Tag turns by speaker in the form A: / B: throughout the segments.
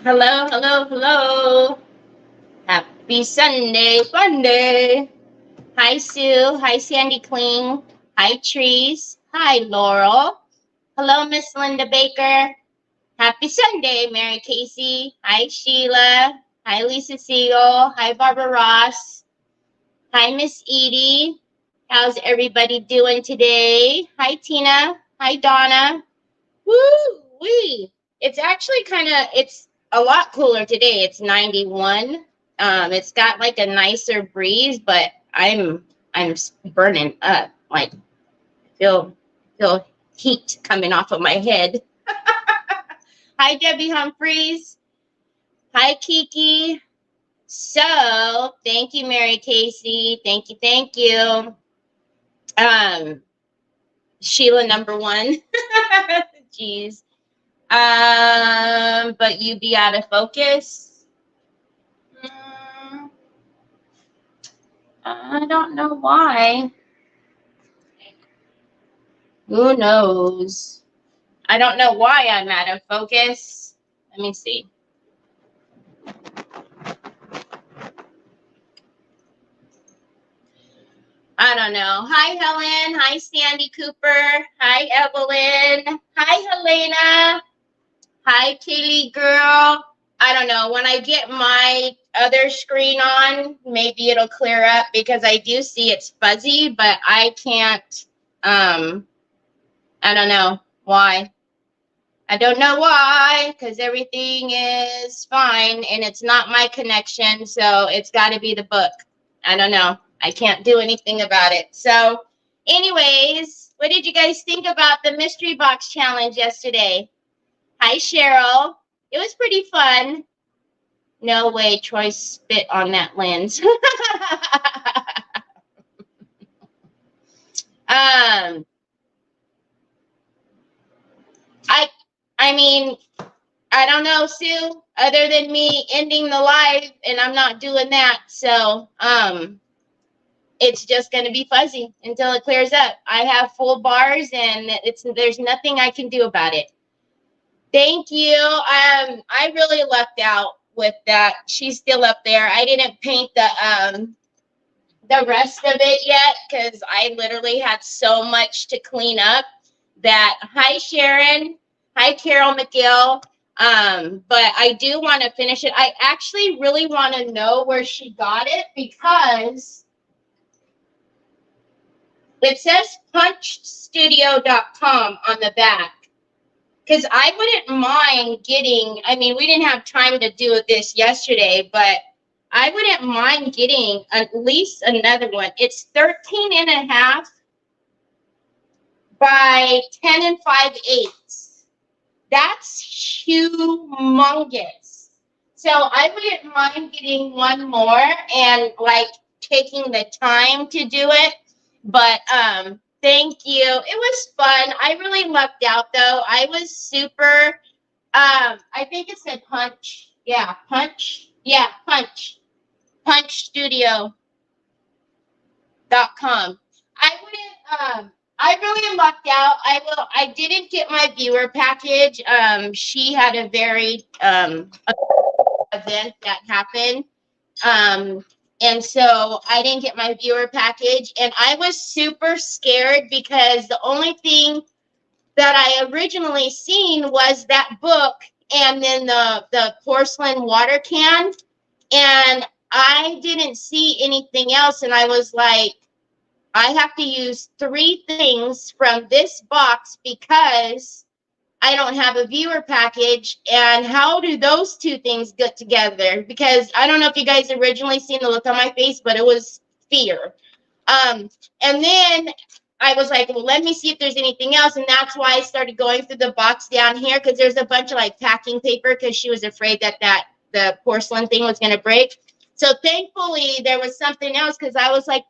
A: Hello, hello, hello. Happy Sunday, fun day. Hi, Sue. Hi, Sandy Kling. Hi, Trees. Hi, Laurel. Hello, Miss Linda Baker. Happy Sunday, Mary Casey. Hi, Sheila. Hi, Lisa Siegel. Hi, Barbara Ross. Hi, Miss Edie. How's everybody doing today? Hi, Tina. Hi, Donna. Woo wee! It's actually it's a lot cooler today. It's 91. It's got like a nicer breeze, but I'm burning up. Like feel feel heat coming off of my head. Hi, Debbie Humphreys. Hi, Kiki. So thank you, Mary Casey. Thank you, thank you. Sheila number one. Jeez. But you be out of focus. I don't know why. Who knows? I don't know why I'm out of focus. Let me see. I don't know. Hi, Helen. Hi, Sandy Cooper. Hi, Evelyn. Hi, Helena. Hi, Kaylee girl. I don't know. When I get my other screen on, maybe it'll clear up because I do see it's fuzzy, but I can't, I don't know why. I don't know why, because everything is fine and it's not my connection, so it's got to be the book. I don't know. I can't do anything about it. So, anyways, what did you guys think about the mystery box challenge yesterday? Hi, Cheryl. It was pretty fun. No way Troy spit on that lens. I mean, I don't know, Sue, other than me ending the live, and I'm not doing that. So, it's just going to be fuzzy until it clears up. I have full bars, and there's nothing I can do about it. Thank you. I really lucked out with that. She's still up there. I didn't paint the rest of it yet because I literally had so much to clean up that. Hi, Sharon. Hi, Carol McGill. But I do want to finish it. I actually really want to know where she got it because it says punchstudio.com on the back. Because I wouldn't mind getting, I mean, we didn't have time to do this yesterday, but I wouldn't mind getting at least another one. It's 13 and a half by 10 and 5/8. That's humongous. So I wouldn't mind getting one more and like taking the time to do it. But thank you. It was fun. I really lucked out though. I was super I think it said punch. Yeah, punch. Yeah, punch. Punchstudio.com. I really lucked out. I didn't get my viewer package. She had a very event that happened. And so I didn't get my viewer package, and I was super scared because the only thing that I originally seen was that book and then the porcelain water can, and I didn't see anything else. And I was like, I have to use 3 things from this box because I don't have a viewer package. And how do those 2 things get together? Because I don't know if you guys originally seen the look on my face, but it was fear. And then I was like, well, let me see if there's anything else. And that's why I started going through the box down here, because there's a bunch of like packing paper because she was afraid that the porcelain thing was going to break. So thankfully there was something else, because I was like,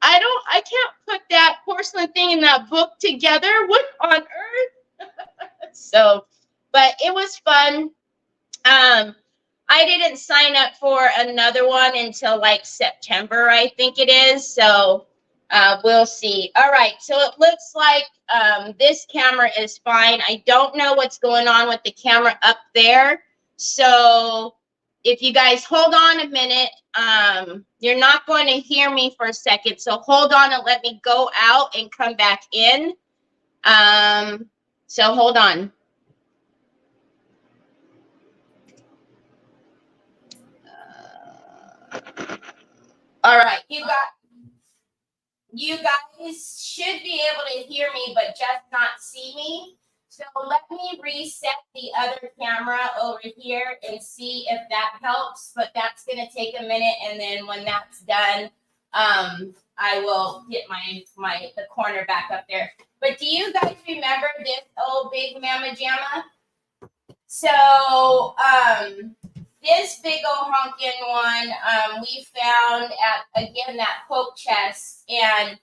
A: I can't put that porcelain thing in that book together. What on earth? So, but it was fun. I didn't sign up for another one until like September, I think it is. So we'll see. All right. So it looks like this camera is fine. I don't know what's going on with the camera up there. So if you guys hold on a minute, you're not going to hear me for a second. So hold on and let me go out and come back in. So hold on. All right, you guys should be able to hear me, but just not see me. So let me reset the other camera over here and see if that helps, but that's going to take a minute. And then when that's done, I will get the corner back up there. But do you guys remember this old big mama jamma? So, this big old honkin' one, we found at, again, that poke chest. And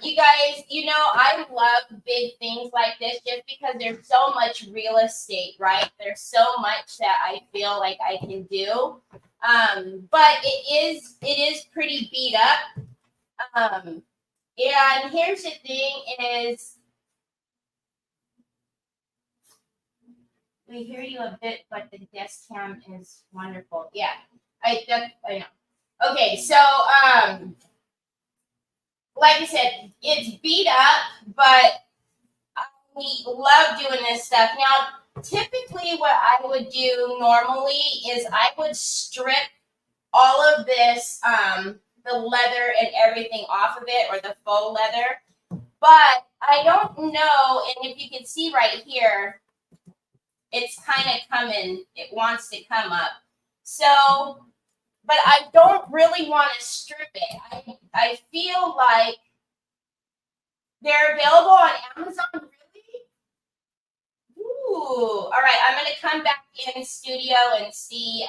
A: you guys, you know, I love big things like this just because there's so much real estate, right? There's so much that I feel like I can do. But it is pretty beat up. And here's the thing is, we hear you a bit, but the desk cam is wonderful. Yeah, I know. Okay, so like I said, it's beat up, but we love doing this stuff. Now, typically what I would do normally is I would strip all of this, the leather and everything off of it, or the faux leather. But I don't know, and if you can see right here, it's kind of coming, it wants to come up. So, but I don't really want to strip it. I feel like they're available on Amazon, really? Ooh, all right, I'm going to come back in studio and see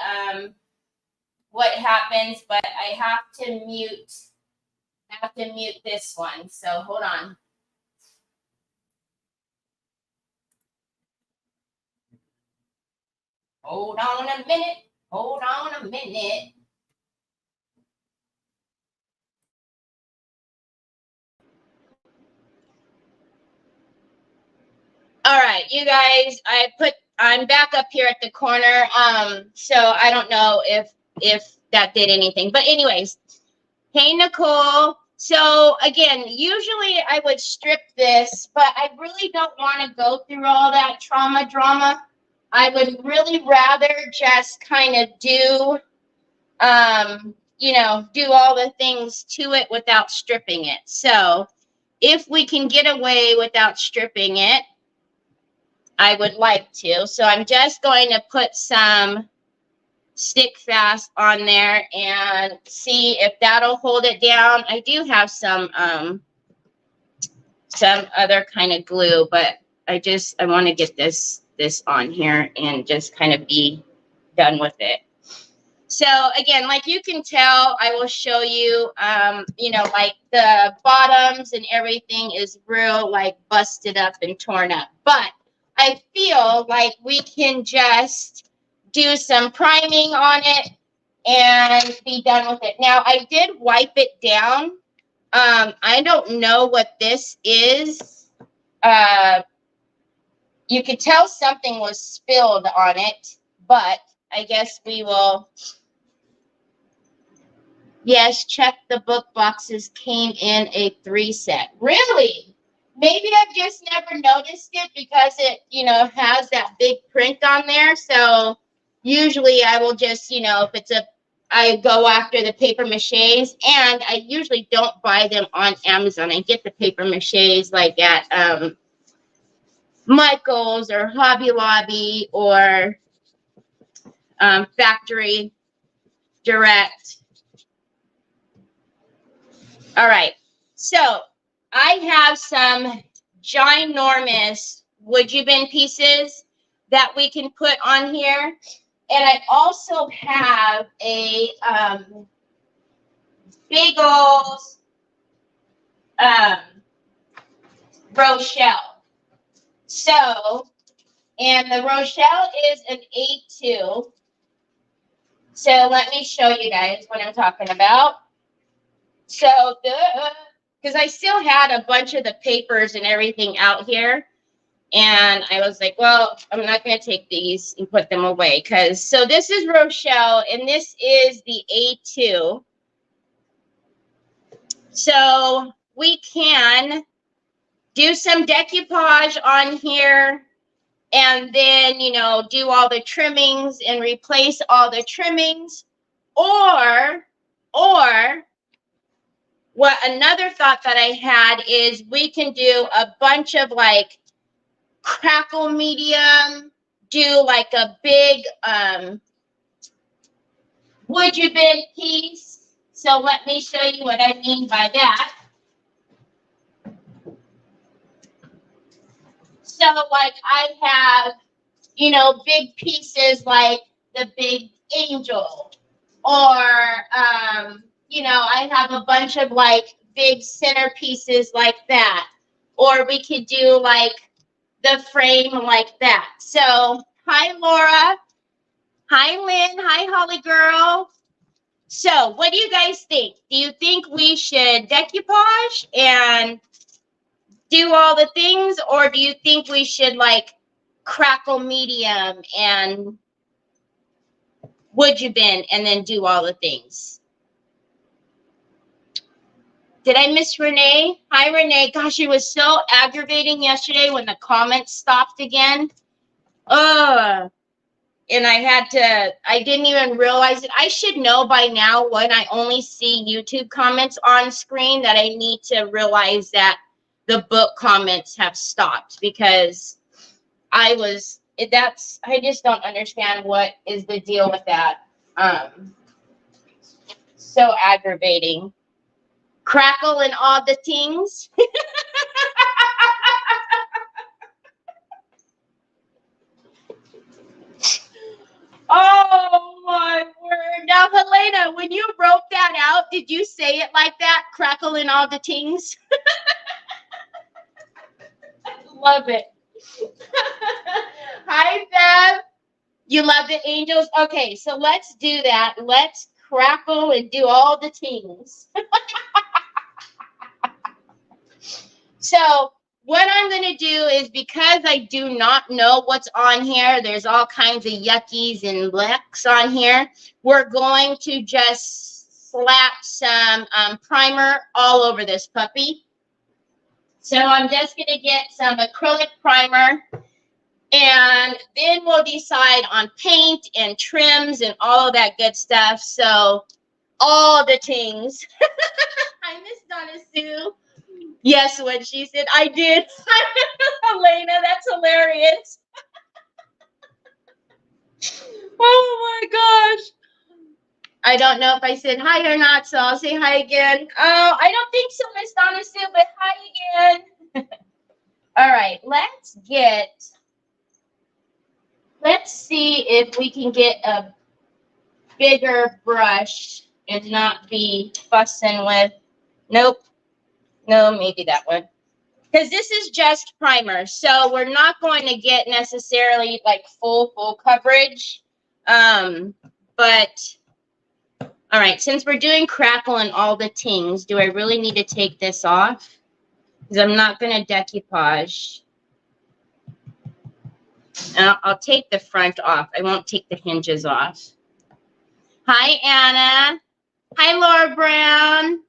A: what happens, but I have to mute this one, so hold on. Hold on a minute. Hold on a minute. All right, you guys, I'm back up here at the corner. So I don't know if that did anything. But anyways, hey, Nicole. So again, usually I would strip this, but I really don't want to go through all that trauma drama. I would really rather just kind of do, you know, do all the things to it without stripping it. So if we can get away without stripping it, I would like to. So I'm just going to put some stick fast on there and see if that'll hold it down. I do have some other kind of glue, but I want to get this on here and just kind of be done with it. So again, like you can tell, I will show you, you know, like the bottoms and everything is real like busted up and torn up. But I feel like we can just do some priming on it and be done with it. Now, I did wipe it down. I don't know what this is. You could tell something was spilled on it, but I guess we will. Yes, check the book boxes came in a 3-set. Really? Maybe I've just never noticed it because it, you know, has that big print on there. So usually I will just, you know, I go after the paper maches, and I usually don't buy them on Amazon. I get the paper maches like at Michael's or Hobby Lobby or Factory Direct. All right, so I have some ginormous wood bin pieces that we can put on here. And I also have a big old Rochelle. So, and the Rochelle is an A2. So let me show you guys what I'm talking about. So, because I still had a bunch of the papers and everything out here. And I was like, well, I'm not going to take these and put them away. So this is Rochelle, and this is the A2. So we can do some decoupage on here, and then, you know, do all the trimmings and replace all the trimmings. Or what another thought that I had is we can do a bunch of like crackle medium, do like a big would you been piece. So let me show you what I mean by that. So like I have, you know, big pieces like the big angel, or you know, I have a bunch of like big center pieces like that, or we could do like the frame like that. So hi Laura, hi Lynn, hi Holly girl. So what do you guys think? Do you think we should decoupage and do all the things, or do you think we should like crackle medium and would you been and then do all the things? Did I miss Renee? Hi Renee. Gosh, it was so aggravating yesterday when the comments stopped again. And I didn't even realize it. I should know by now when I only see YouTube comments on screen that I need to realize that the book comments have stopped, because I just don't understand what is the deal with that. So aggravating. Crackle and all the things. Oh my word. Now, Helena, when you wrote that out, did you say it like that? Crackle and all the things? Love it. Hi, Bev. You love the angels? Okay, so let's do that. Let's crackle and do all the things. So what I'm going to do is, because I do not know what's on here, there's all kinds of yuckies and lecks on here, we're going to just slap some primer all over this puppy. So I'm just going to get some acrylic primer, and then we'll decide on paint and trims and all of that good stuff. So all the things. I miss Donna Sue. Yes, when she said, I did. Elena, that's hilarious. Oh my gosh. I don't know if I said hi or not, so I'll say hi again. Oh, I don't think so, Miss Donna Sue, but hi again. All right, let's see if we can get a bigger brush and not be fussing with, nope. No, maybe that one. Because this is just primer, so we're not going to get necessarily like full coverage. But all right, since we're doing crackle and all the things, do I really need to take this off? Because I'm not going to decoupage. And I'll take the front off. I won't take the hinges off. Hi, Anna. Hi, Laura Brown.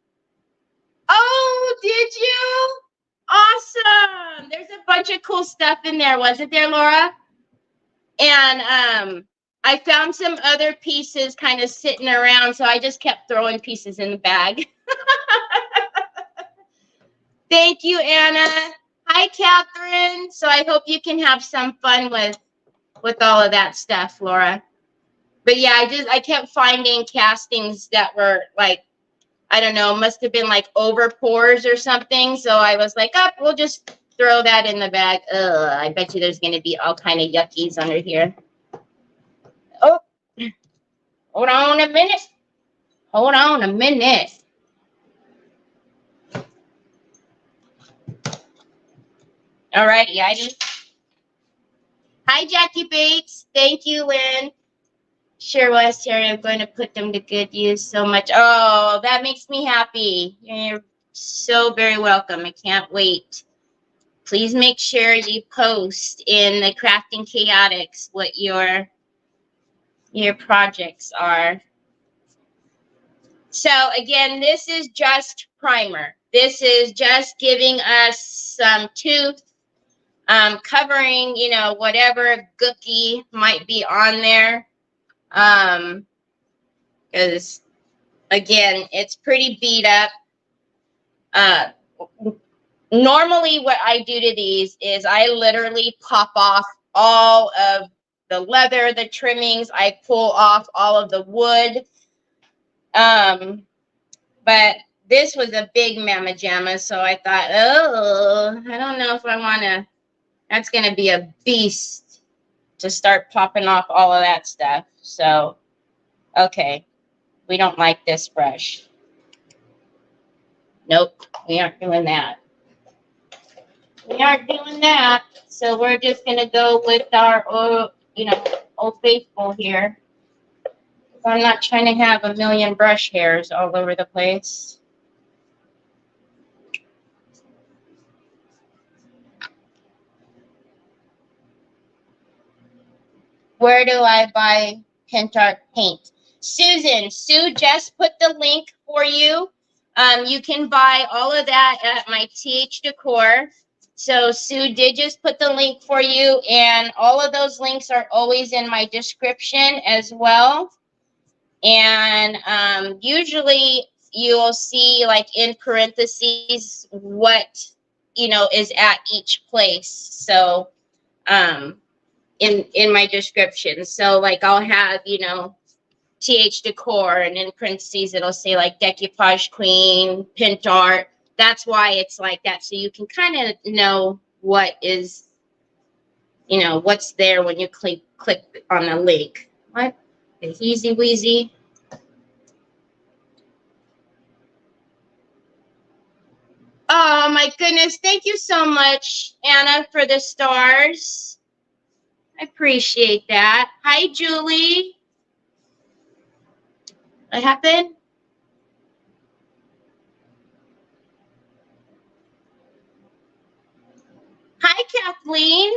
A: Oh, did you? Awesome. There's a bunch of cool stuff in there, wasn't there, Laura? And I found some other pieces kind of sitting around, so I just kept throwing pieces in the bag. Thank you, Anna. Hi, Catherine. So I hope you can have some fun with all of that stuff, Laura. But yeah, I kept finding castings that were like, I don't know, must have been like over pores or something. So I was like, oh, we'll just throw that in the bag. Ugh, I bet you there's going to be all kind of yuckies under here. Oh, hold on a minute. Hold on a minute. All right, yeah, I just. Hi, Jackie Bates. Thank you, Lynn. Sure was, Terry. I'm going to put them to good use so much. Oh, that makes me happy. You're so very welcome. I can't wait please make sure you post in the Crafting Chaotix what your projects are. So again, this is just primer. This is just giving us some tooth, covering, you know, whatever gooky might be on there. Because again, it's pretty beat up. Normally what I do to these is I literally pop off all of the leather, the trimmings. I pull off all of the wood. But this was a big mamma jamma, so I thought, oh, I don't know if I want to. That's going to be a beast to start popping off all of that stuff. So, okay, we don't like this brush. Nope, we aren't doing that. We aren't doing that. So we're just going to go with our, you know, Old Faithful here. I'm not trying to have a million brush hairs all over the place. Where do I buy Pentart paint? Susan, Sue just put the link for you. You can buy all of that at my TH Decor. So Sue did just put the link for you, and all of those links are always in my description as well. And usually you'll see, like, in parentheses what, you know, is at each place. So in my description. So like I'll have, you know, TH Decor, and in parentheses it'll say like Decoupage Queen, Pentart. That's why it's like that. So you can kind of know what is, you know, what's there when you click on the link. What? The Easy Weezy. Oh my goodness. Thank you so much, Anna, for the stars. I appreciate that. Hi, Julie. What happened? Hi, Kathleen.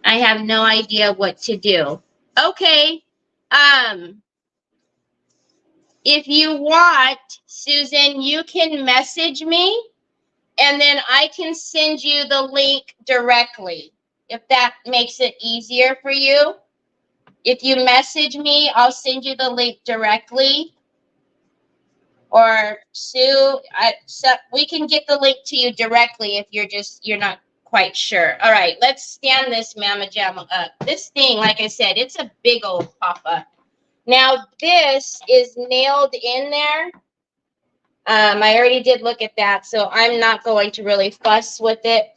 A: I have no idea what to do. Okay. If you want, Susan, you can message me, and then I can send you the link directly, if that makes it easier for you. If you message me, I'll send you the link directly. Or Sue, so we can get the link to you directly if you're not quite sure. All right, let's stand this mamma jamma up. This thing, like I said, it's a big old pop-up. Now this is nailed in there. I already did look at that, so I'm not going to really fuss with it.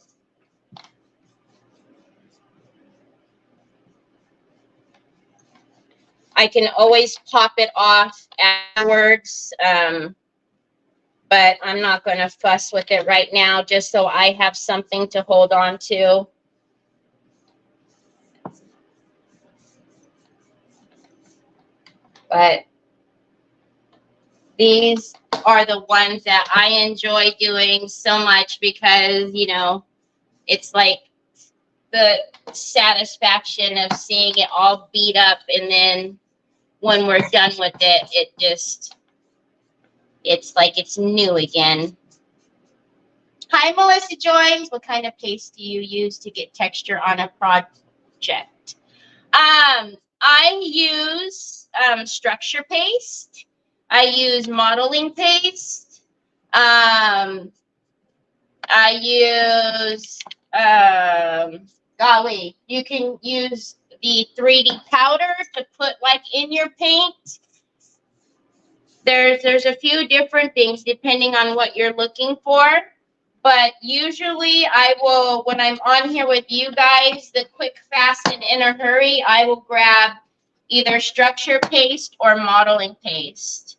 A: I can always pop it off afterwards, but I'm not going to fuss with it right now, just so I have something to hold on to. But these are the ones that I enjoy doing so much because, you know, it's like the satisfaction of seeing it all beat up, and then when we're done with it, it's like it's new again. Hi, Melissa Joins. What kind of paste do you use to get texture on a project? I use structure paste. I use modeling paste. I use, golly, you can use the 3D powder to put like in your paint. There's a few different things depending on what you're looking for. But usually I will, when I'm on here with you guys, the quick, fast, and in a hurry, I will grab either structure paste or modeling paste.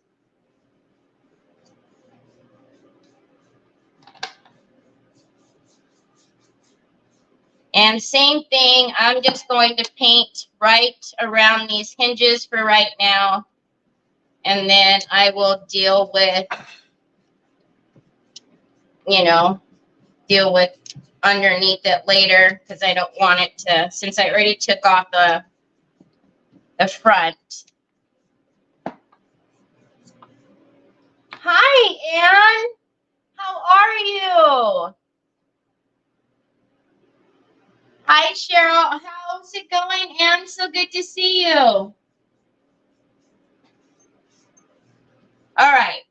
A: And same thing, I'm just going to paint right around these hinges for right now. And then I will deal with you know, deal with underneath it later because I don't want it to, since I already took off the front. Hi, Anne. How are you? Hi, Cheryl. How's it going, Anne? So good to see you. All right.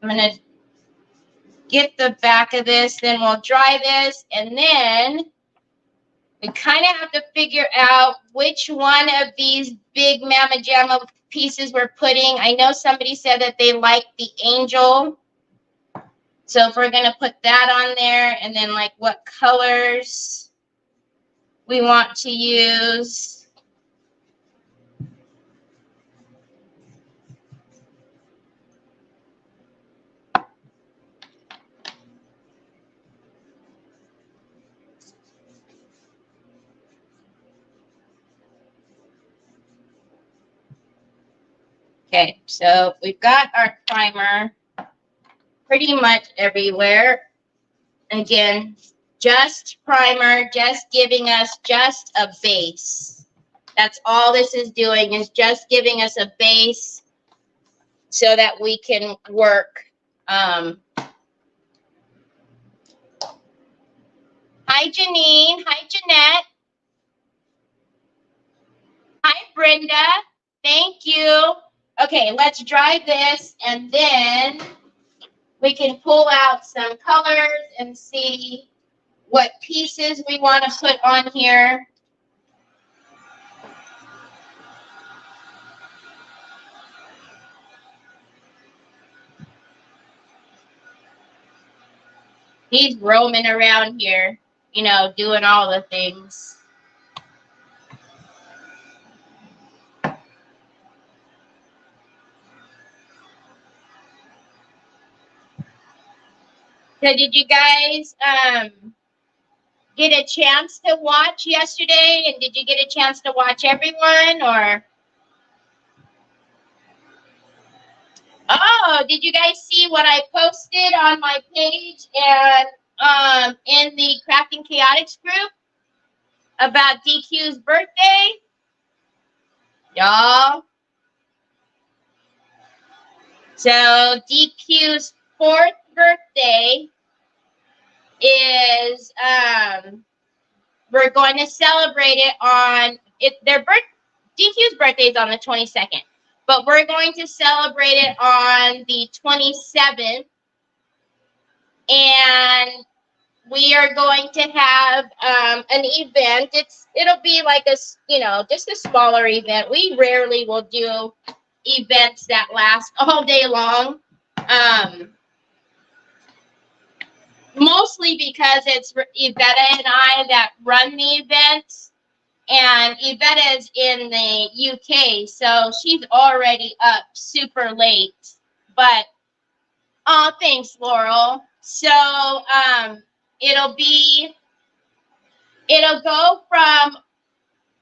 A: I'm going to get the back of this, then we'll dry this, and then we kind of have to figure out which one of these big Mama Jamma pieces we're putting. I know somebody said that they like the angel. So if we're going to put that on there, and then like what colors we want to use. Okay, so we've got our primer pretty much everywhere. Again, just primer, just giving us just a base. That's all this is doing, is just giving us a base so that we can work. Hi, Janine. Hi, Jeanette. Hi, Brenda. Thank you. Okay, let's dry this, and then we can pull out some colors and see what pieces we want to put on here. He's roaming around here, you know, doing all the things. So did you guys get a chance to watch yesterday? And did you get a chance to watch everyone? Or oh, did you guys see what I posted on my page and in the Crafting Chaotix group about DQ's birthday? Y'all. So DQ's 4th birthday is we're going to celebrate it on DQ's birthday is on the 22nd, but we're going to celebrate it on the 27th, and we are going to have an event. It'll be like a, you know, just a smaller event. We rarely will do events that last all day long. Mostly because it's Yvetta and I that run the events, and Yvetta is in the UK, so she's already up super late. But oh, thanks, Laurel. So it'll go from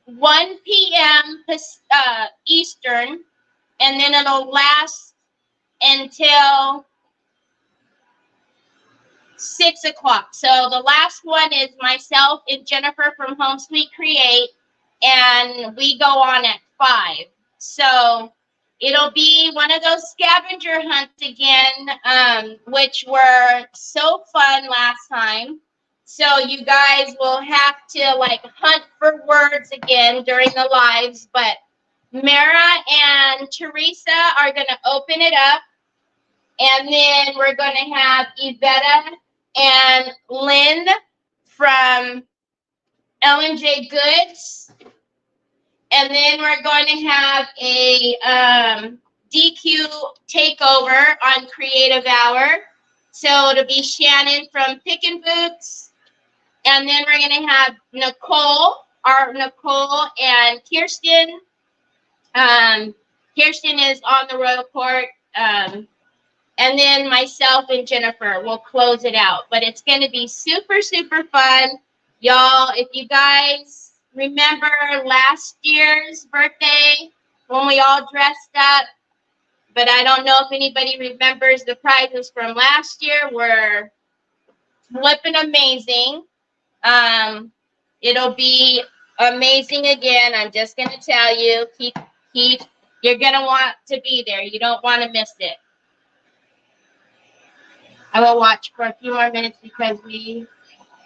A: 1 p.m. Eastern, and then it'll last until 6 o'clock. So the last one is myself and Jennifer from Home Sweet Create, and we go on at 5. So it'll be one of those scavenger hunts again, which were so fun last time. So you guys will have to like hunt for words again during the lives, but Mara and Teresa are going to open it up, and then we're going to have Yvetta and Lynn from L&J Goods. And then we're going to have a DQ takeover on Creative Hour. So it'll be Shannon from Pickin' Boots. And then we're going to have Nicole and Kirsten. Kirsten is on the road court. And then myself and Jennifer will close it out. But it's going to be super, super fun. Y'all, if you guys remember last year's birthday when we all dressed up, but I don't know if anybody remembers the prizes from last year were flipping amazing. It'll be amazing again. I'm just gonna tell you, keep. You're gonna want to be there. You don't want to miss it. I will watch for a few more minutes because we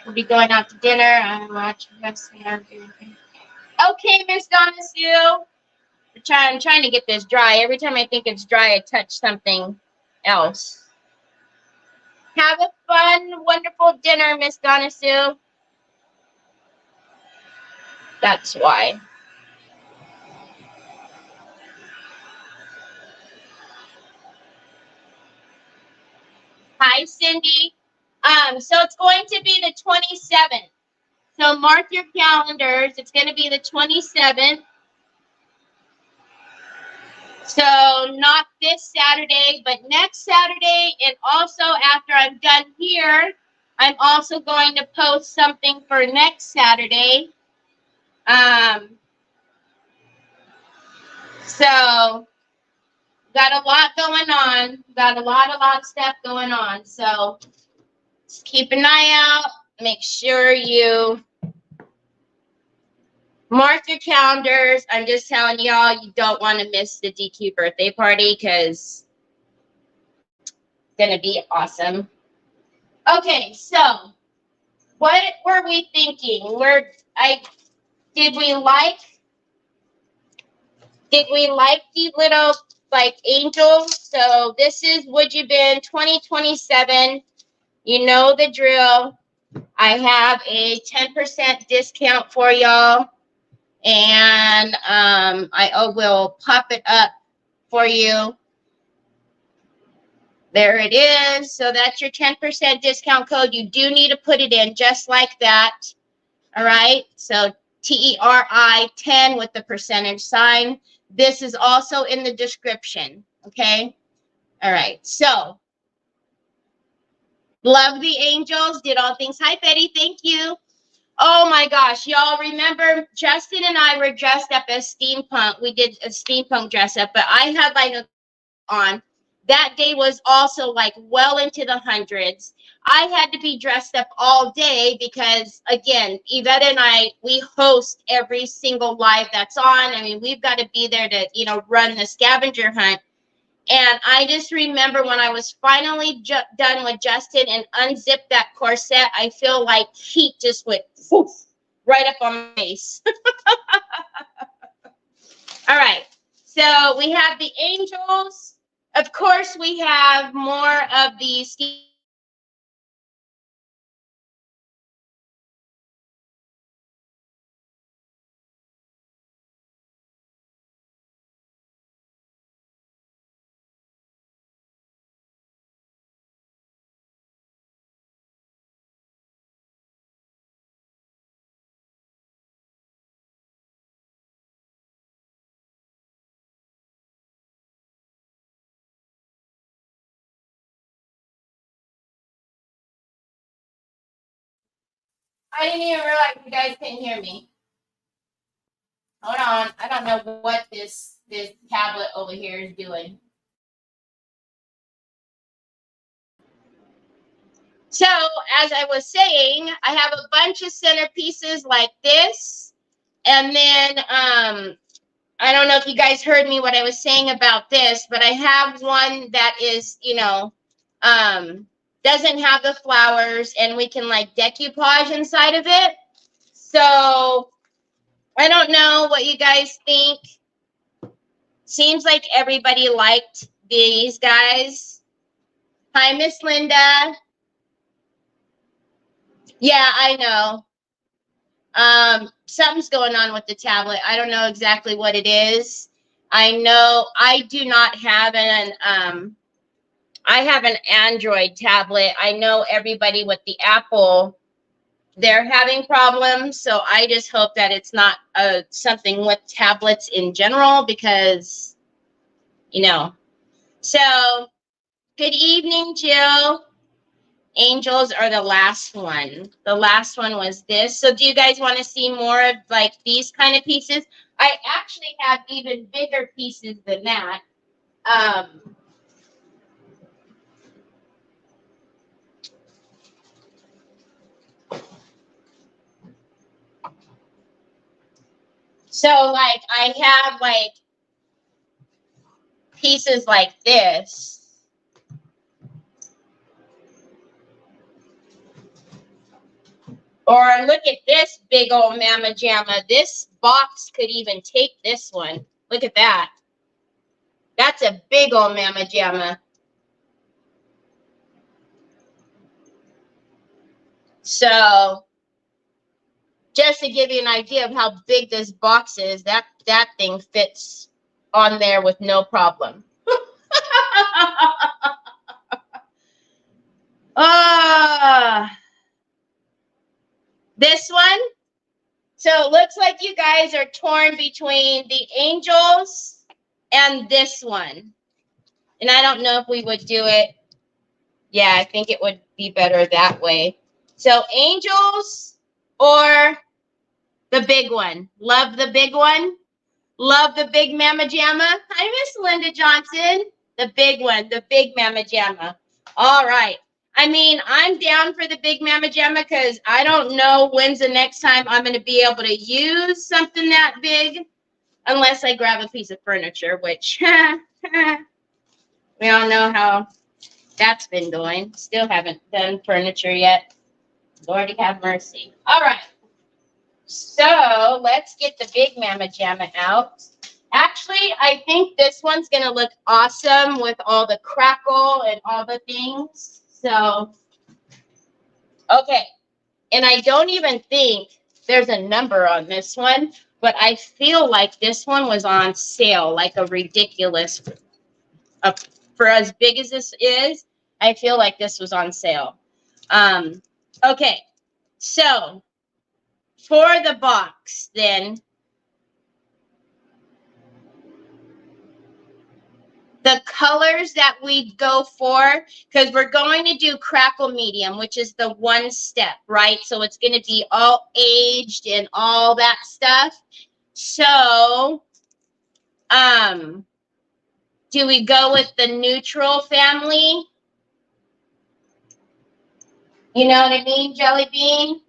A: will be going out to dinner. I watch. Yes, okay, Miss Donna Sue. I'm trying to get this dry. Every time I think it's dry, I touch something else. Have a fun, wonderful dinner, Miss Donna Sue. That's why. Hi, Cindy. So it's going to be the 27th. So mark your calendars. It's going to be the 27th. So not this Saturday, but next Saturday. And also after I'm done here, I'm also going to post something for next Saturday. So got a lot going on. Got a lot of stuff going on. So just keep an eye out. Make sure you mark your calendars. I'm just telling y'all, you don't want to miss the DQ birthday party because it's going to be awesome. Okay, so what were we thinking? Did we like the little like angels? So this is Would You Been 2027. You know the drill. I have a 10% discount for y'all. And I will pop it up for you. There it is. So that's your 10% discount code. You do need to put it in just like that. All right. So TERI 10 with the percentage sign. This is also in the description. Okay. All right. So love the angels. Did all things. Hi, Betty. Thank you. Oh my gosh, y'all remember Justin and I were dressed up as steampunk. We did a steampunk dress up, but I had like a on. That day was also like well into the hundreds. I had to be dressed up all day because again, Yvette and I, we host every single live that's on. I mean, we've got to be there to, run the scavenger hunt. And I just remember when I was finally done with Justin and unzipped that corset, I feel like heat just went woof, right up on my face. All right. So we have the angels. Of course, we have more of these. I didn't even realize you guys couldn't hear me. Hold on. I don't know what this tablet over here is doing. So, as I was saying, I have a bunch of centerpieces like this. And then, I don't know if you guys heard me what I was saying about this, but I have one that is, doesn't have the flowers and we can like decoupage inside of it. So, I don't know what you guys think. Seems like everybody liked these guys. Hi, Miss Linda. Yeah, I know. Something's going on with the tablet. I don't know exactly what it is. I know I do not have I have an Android tablet. I know everybody with the Apple, they're having problems. So I just hope that it's not something with tablets in general because, So good evening, Jill. Angels are the last one. The last one was this. So do you guys want to see more of like these kind of pieces? I actually have even bigger pieces than that. So like I have like pieces like this. Or look at this big old Mama Jamma. This box could even take this one. Look at that. That's a big old Mama Jamma. So just to give you an idea of how big this box is, that thing fits on there with no problem. This one. So it looks like you guys are torn between the angels and this one. And I don't know if we would do it. Yeah, I think it would be better that way. So angels or the big one. Love the big one. Love the big Mama Jamma. Hi, Miss Linda Johnson. The big one, the big Mama Jamma. All right. I mean, I'm down for the big Mama Jamma because I don't know when's the next time I'm going to be able to use something that big unless I grab a piece of furniture, which we all know how that's been going. Still haven't done furniture yet. Lord have mercy. All right. So let's get the big Mama Jamma out. Actually, I think this one's going to look awesome with all the crackle and all the things. So, okay. And I don't even think there's a number on this one, but I feel like this one was on sale, like a ridiculous, for as big as this is, I feel like this was on sale. Okay. So, for the box, then, the colors that we go for, because we're going to do crackle medium, which is the one step, right? So it's going to be all aged and all that stuff. So, do we go with the neutral family? You know what I mean, Jelly Bean?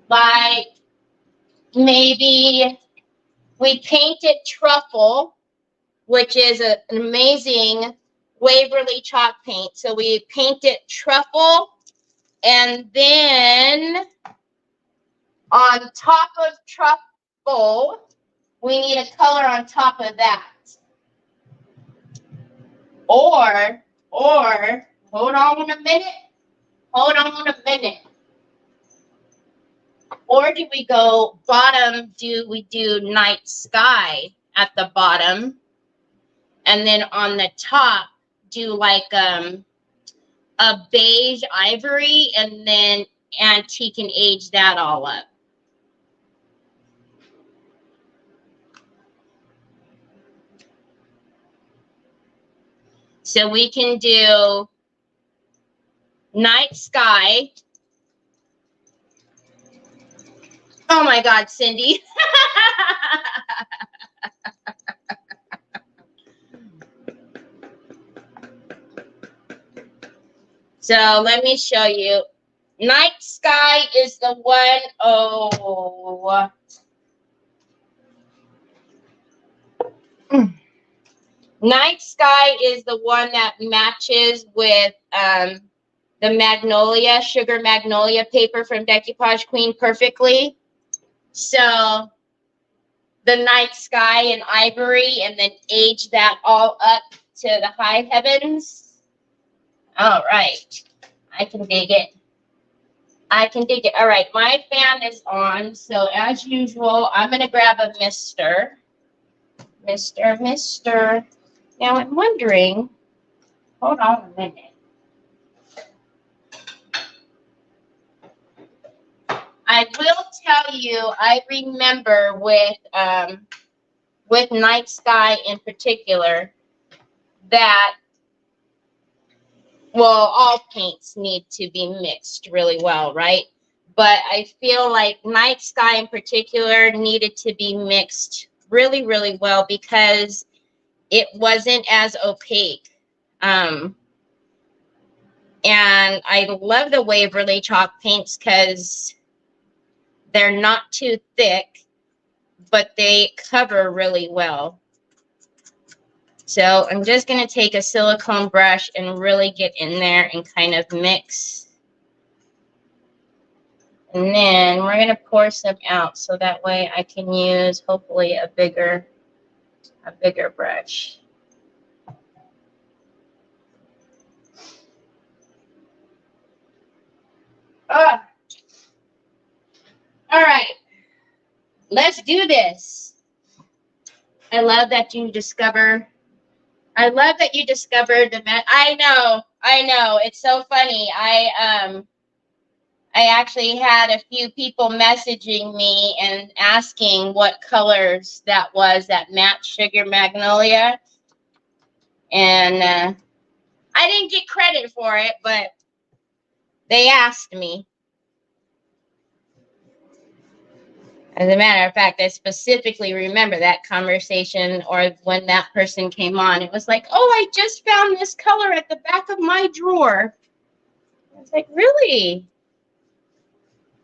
A: Like, maybe we paint it truffle, which is an amazing Waverly chalk paint. So we paint it truffle, and then on top of truffle, we need a color on top of that. Or, hold on a minute. Or do we go bottom, we do night sky at the bottom, and then on the top, do like a beige ivory, and then antique and age that all up. So we can do night sky. Oh my God, Cindy. So let me show you. Night sky is the one, oh. Night sky is the one that matches with the magnolia, sugar magnolia paper from Decoupage Queen perfectly. So the night sky and ivory, and then age that all up to the high heavens. All right. I can dig it. All right. My fan is on. So as usual, I'm going to grab a mister. Now I'm wondering, hold on a minute. I will tell you, I remember with night sky in particular that, well, all paints need to be mixed really well, right? But I feel like night sky in particular needed to be mixed really, really well, because it wasn't as opaque. And I love the Waverly chalk paints because they're not too thick, but they cover really well. So I'm just going to take a silicone brush and really get in there and kind of mix. And then we're going to pour some out so that way I can use hopefully a bigger brush. All right, let's do this. I love that you discovered the I know. It's so funny. I actually had a few people messaging me and asking what colors that was that matte sugar magnolia. And I didn't get credit for it, but they asked me. As a matter of fact, I specifically remember that conversation, or when that person came on, it was like, oh, I just found this color at the back of my drawer. I was like, really?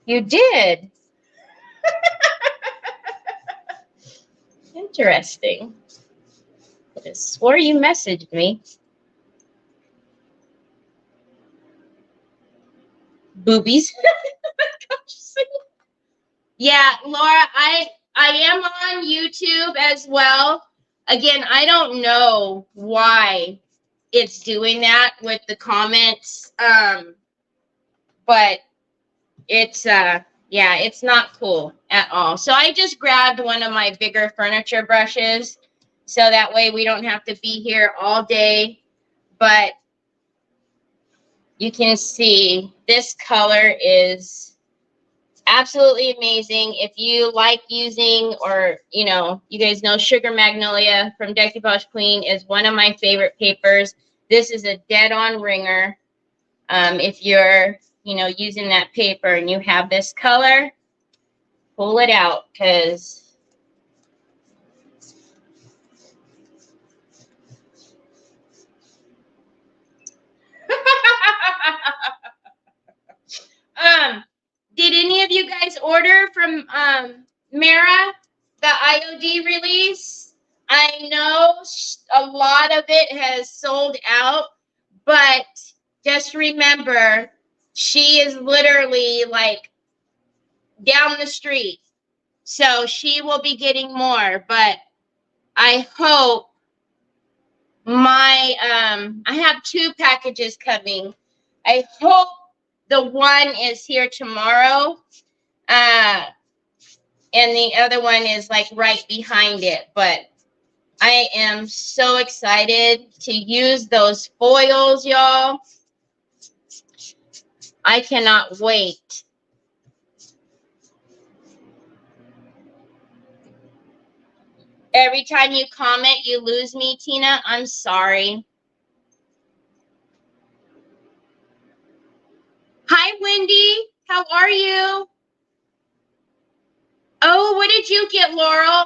A: You did? Interesting. I just swore you messaged me. Boobies. Yeah, Laura, I am on YouTube as well. Again, I don't know why it's doing that with the comments. But it's yeah, it's not cool at all. So I just grabbed one of my bigger furniture brushes so that way we don't have to be here all day. But you can see this color is absolutely amazing. If you like using, or you know, you guys know Sugar Magnolia from Decoupage Queen is one of my favorite papers. This is a dead-on ringer. If you're, you know, using that paper and you have this color, pull it out, because did any of you guys order from Mara, the IOD release? I know a lot of it has sold out, but just remember, she is literally like down the street. So she will be getting more, but I hope my, I have 2 packages coming. I hope the one is here tomorrow. And the other one is like right behind it. But I am so excited to use those foils, y'all. I cannot wait. Every time you comment, you lose me, Tina. I'm sorry. Hi, Wendy. How are you? Oh, what did you get, Laurel?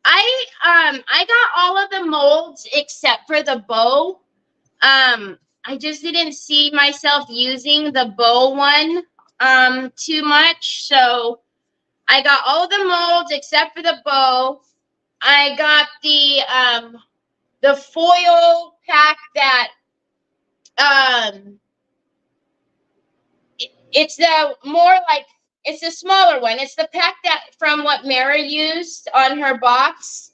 A: I got all of the molds except for the bow. I just didn't see myself using the bow one too much. So I got all the molds except for the bow. I got the foil pack that it's the more like, it's the smaller one. It's the pack that from what Mara used on her box.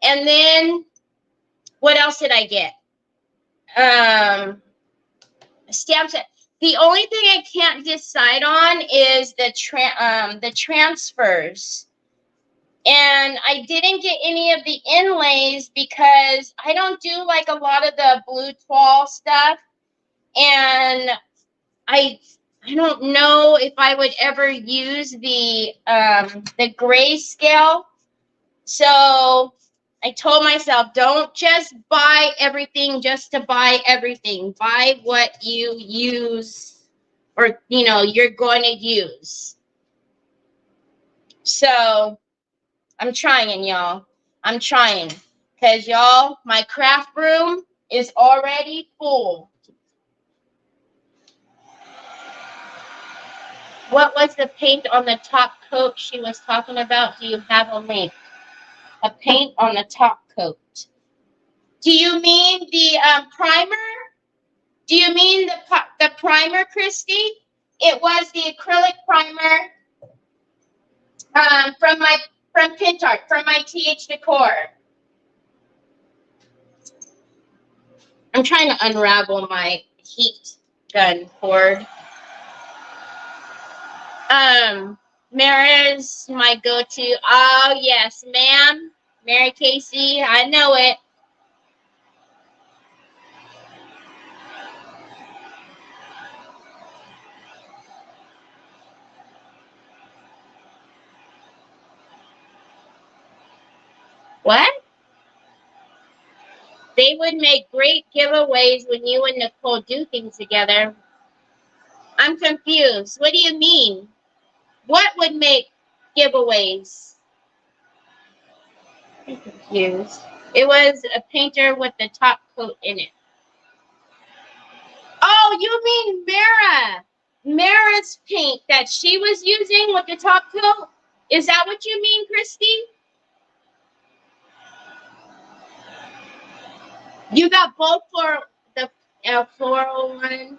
A: And then what else did I get? Stamps. The only thing I can't decide on is the transfers. And I didn't get any of the inlays because I don't do like a lot of the blue toile stuff. And I don't know if I would ever use the grayscale. So I told myself, don't just buy everything just to buy everything. Buy what you use, or, you know, you're going to use. So I'm trying, y'all. I'm trying. Because, y'all, my craft room is already full. What was the paint on the top coat she was talking about? Do you have a link? A paint on the top coat. Do you mean the primer? Do you mean the primer, Christy? It was the acrylic primer from Pentart, from my TH Decor. I'm trying to unravel my heat gun cord. Mara's my go-to. Oh, yes, ma'am. Mary Casey, I know it. What? They would make great giveaways when you and Nicole do things together. I'm confused. What do you mean? What would make giveaways? I'm confused. It was a painter with the top coat in it. Oh, you mean Mara. Mara's paint that she was using with the top coat? Is that what you mean, Christy? You got both for the floral one,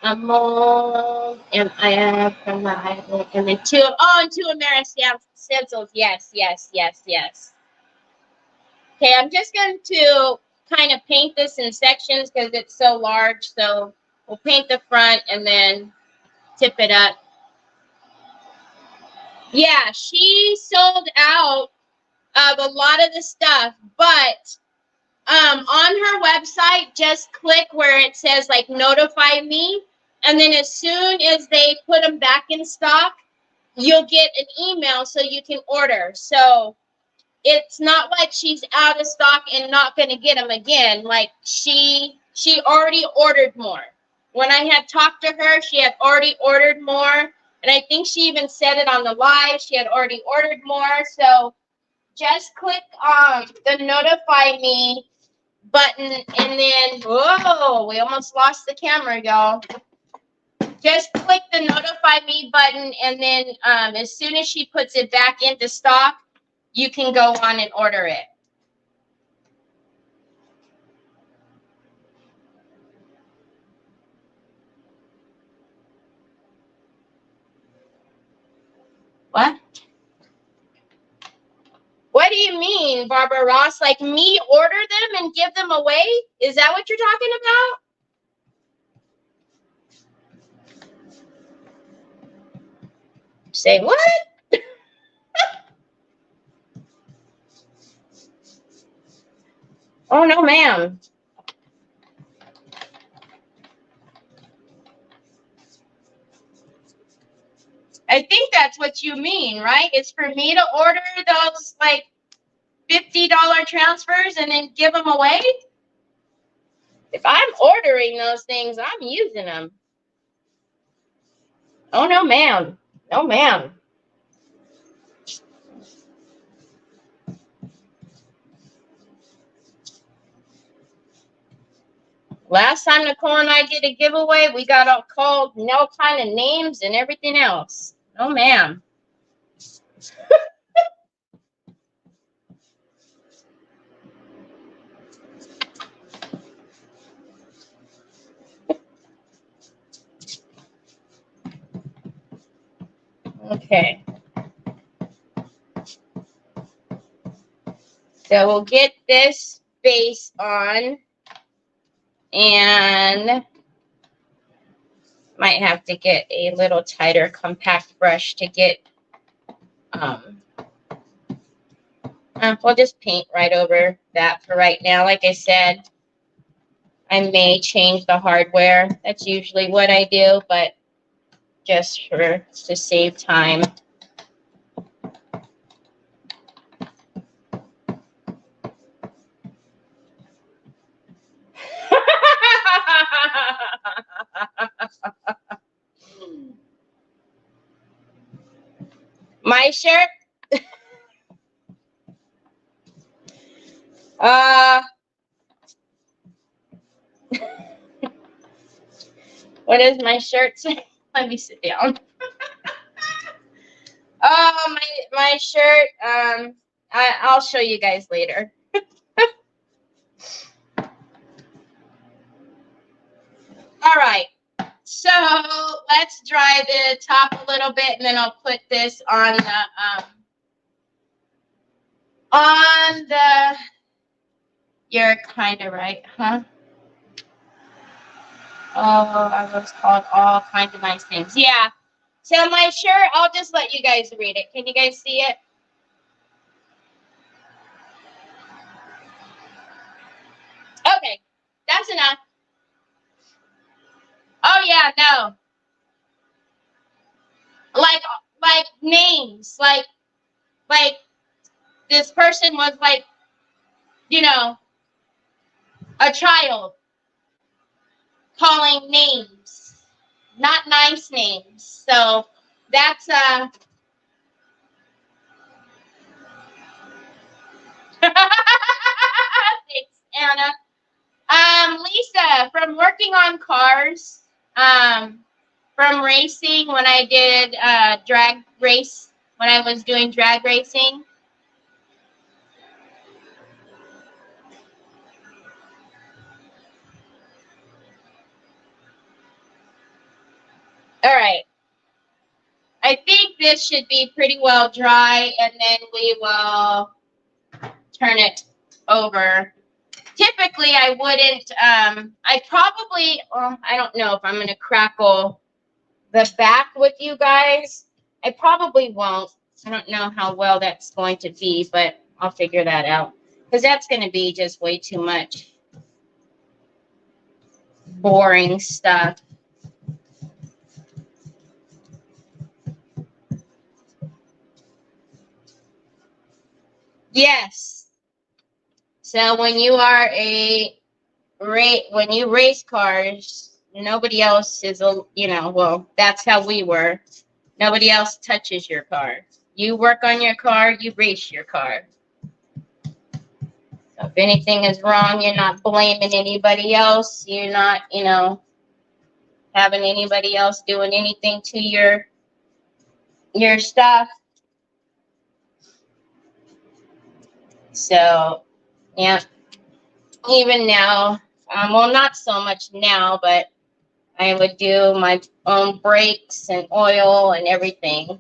A: a mold, and I have from the Bible, and then two of Mara's stencils. Yes, yes, yes, yes. Okay, I'm just going to kind of paint this in sections because it's so large. So we'll paint the front and then tip it up. Yeah, she sold out of a lot of the stuff, but on her website, just click where it says like notify me, and then as soon as they put them back in stock, you'll get an email so you can order. So it's not like she's out of stock and not going to get them again. Like she already ordered more. When I had talked to her, she had already ordered more. And I think she even said it on the live. She had already ordered more. So just click the notify me button, and then, whoa, we almost lost the camera, y'all. Just click the notify me button, and then as soon as she puts it back into stock, you can go on and order it. What? What do you mean, Barbara Ross? Like me order them and give them away? Is that what you're talking about? Say what? Oh, no, ma'am. I think that's what you mean, right? It's for me to order those, like, $50 transfers and then give them away? If I'm ordering those things, I'm using them. Oh, no, ma'am. No, ma'am. Last time Nicole and I did a giveaway, we got all called no kind of names and everything else. No, ma'am. Okay. So we'll get this base on, and might have to get a little tighter compact brush to get, we'll just paint right over that for right now. Like I said, I may change the hardware. That's usually what I do, but just to save time. My shirt. What does my shirt say? Let me sit down. Oh, my shirt. I'll show you guys later. All right. So let's dry the top a little bit, and then I'll put this on the. You're kind of right, huh? Oh, I was called all kinds of nice things. Yeah. So my shirt, I'll just let you guys read it. Can you guys see it? Okay, that's enough. Oh yeah, no. Like names, like this person was like, you know, a child calling names, not nice names. So that's thanks, Anna. Lisa, from working on cars, from racing when I did drag race, when I was doing drag racing. All right. I think this should be pretty well dry, and then we will turn it over. Typically, I wouldn't, I probably, well, I don't know if I'm going to crackle the back with you guys. I probably won't. I don't know how well that's going to be, but I'll figure that out. Because that's going to be just way too much boring stuff. Yes. So when you are when you race cars, nobody else is, you know, well, that's how we were. Nobody else touches your car. You work on your car, you race your car. So if anything is wrong, you're not blaming anybody else. You're not, you know, having anybody else doing anything to your stuff. So, yeah. Even now, well, not so much now, but I would do my own brakes and oil and everything.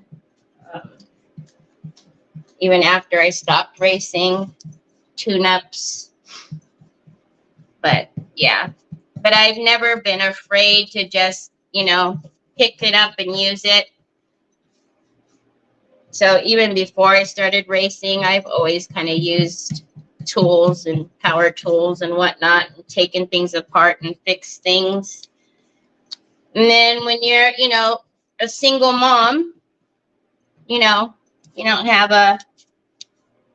A: Even after I stopped racing, tune-ups. But yeah, but I've never been afraid to just, you know, pick it up and use it. So even before I started racing, I've always kind of used tools and power tools and whatnot, and taken things apart and fixed things. And then when you're, you know, a single mom, you know, you don't have a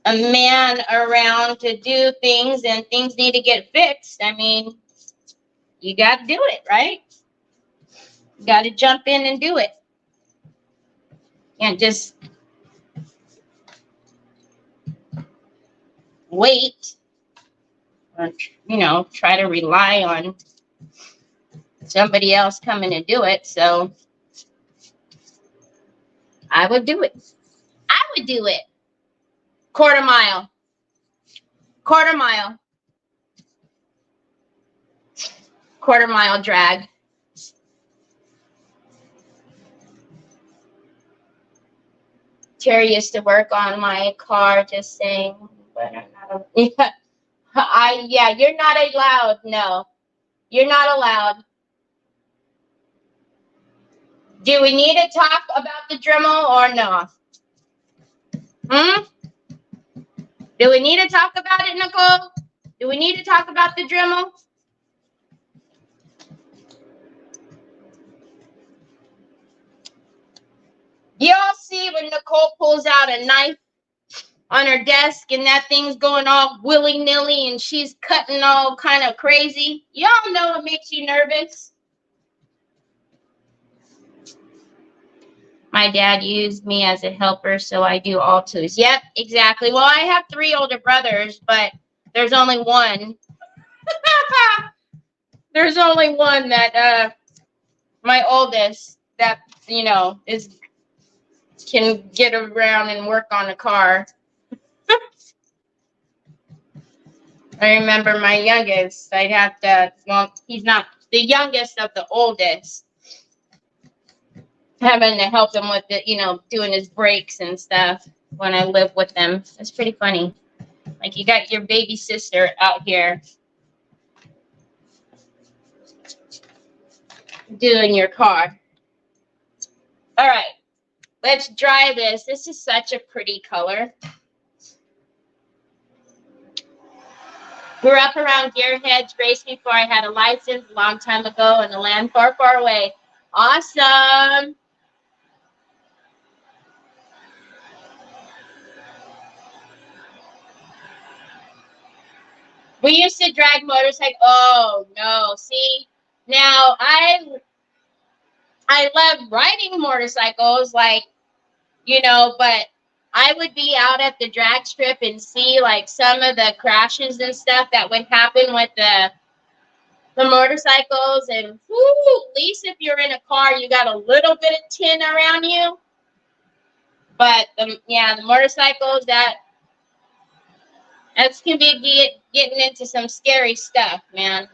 A: man around to do things, and things need to get fixed. I mean, you got to do it, right? You got to jump in and do it. Can't just wait or, you know, try to rely on somebody else coming to do it. So I would do it. I would do it. Quarter mile. Quarter mile. Quarter mile drag. Terry used to work on my car, just saying, but I'm not yeah, you're not allowed. No, you're not allowed. Do we need to talk about the Dremel or no? Do we need to talk about it, Nicole? Do we need to talk about the Dremel? Y'all see when Nicole pulls out a knife on her desk and that thing's going all willy-nilly and she's cutting all kind of crazy? Y'all know what makes you nervous. My dad used me as a helper, so I do all tools. Yep, exactly. Well, I have 3 older brothers, but there's only one. There's only one that my oldest that can get around and work on a car. I remember my youngest, I'd have to, well, he's not the youngest of the oldest, having to help him with the, doing his brakes and stuff when I live with them. It's pretty funny. Like, you got your baby sister out here doing your car. All right, let's dry this. This is such a pretty color. Grew up around gearheads, raced before I had a license a long time ago in a land far, far away. Awesome. We used to drag motorcycles. Oh, no. See, now I love riding motorcycles, like, but I would be out at the drag strip and see like some of the crashes and stuff that would happen with the motorcycles. And whoo, at least if you're in a car, you got a little bit of tin around you. But the motorcycles, that's gonna be getting into some scary stuff, man.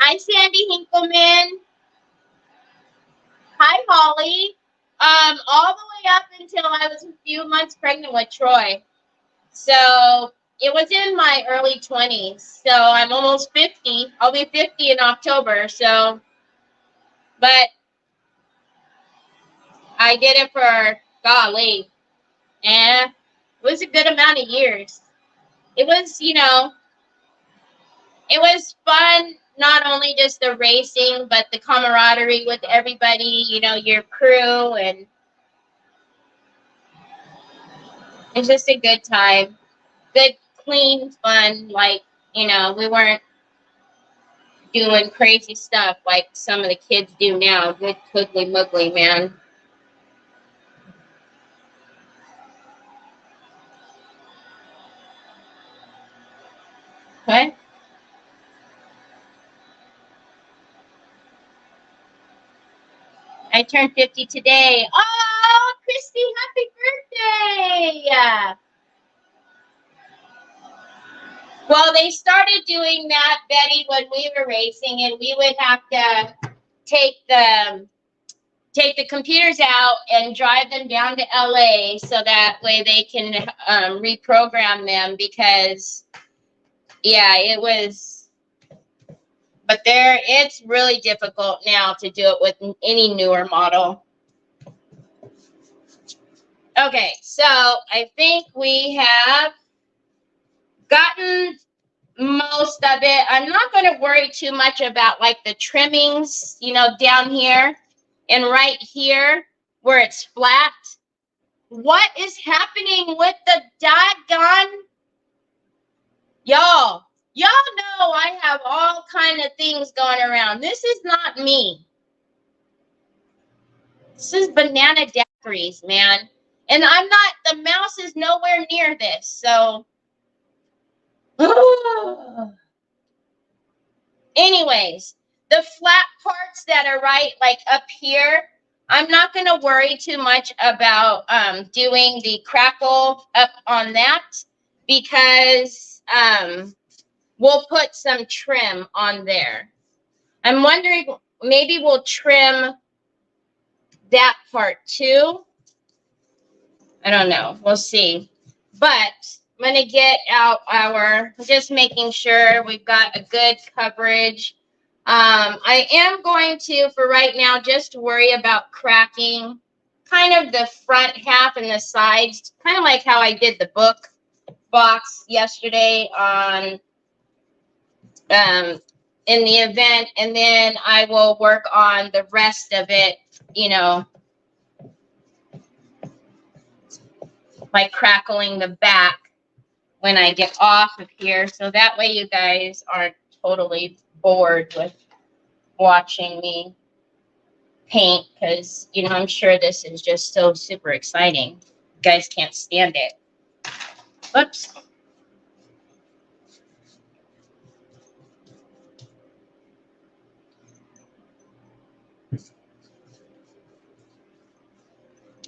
A: Hi, Sandy Hinkleman. Hi, Holly. All the way up until I was a few months pregnant with Troy. So it was in my early 20s. So I'm almost 50. I'll be 50 in October. So, but I did it for, golly, it was a good amount of years. It was, it was fun, not only just the racing, but the camaraderie with everybody, your crew, and it's just a good time. Good, clean, fun, like, we weren't doing crazy stuff like some of the kids do now. Good cuddly muggly, man. What? I turned 50 today. Oh, Christy, happy birthday! Well, they started doing that, Betty, when we were racing, and we would have to take the computers out and drive them down to LA so that way they can reprogram them, because it was, but it's really difficult now to do it with any newer model. Okay, so I think we have gotten most of it. I'm not going to worry too much about like the trimmings, down here and right here where it's flat. What is happening with the daggone? Y'all know I have all kind of things going around. This is not me. This is banana daiquiris, man. And the mouse is nowhere near this, so. Anyways, the flat parts that are right, like up here, I'm not going to worry too much about doing the crackle up on that, because we'll put some trim on there. I'm wondering, maybe we'll trim that part too. I don't know. We'll see. But I'm going to get out just making sure we've got a good coverage. I am going to, for right now, just worry about cracking kind of the front half and the sides, kind of like how I did the book box yesterday on in the event, and then I will work on the rest of it, by crackling the back when I get off of here, so that way you guys aren't totally bored with watching me paint because, you know, I'm sure this is just so super exciting. You guys can't stand it. Whoops.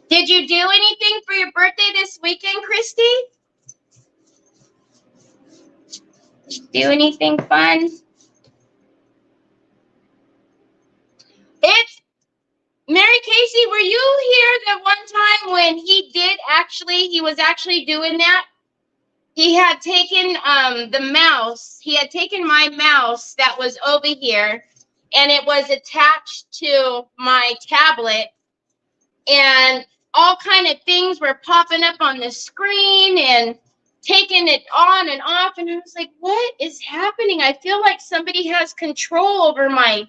A: Did you do anything for your birthday this weekend, Christy? Do anything fun? It's Mary Casey, were you here the one time when he was actually doing that? He had taken he had taken my mouse that was over here, and it was attached to my tablet, and all kind of things were popping up on the screen and taking it on and off, and I was like, what is happening? I feel like somebody has control over my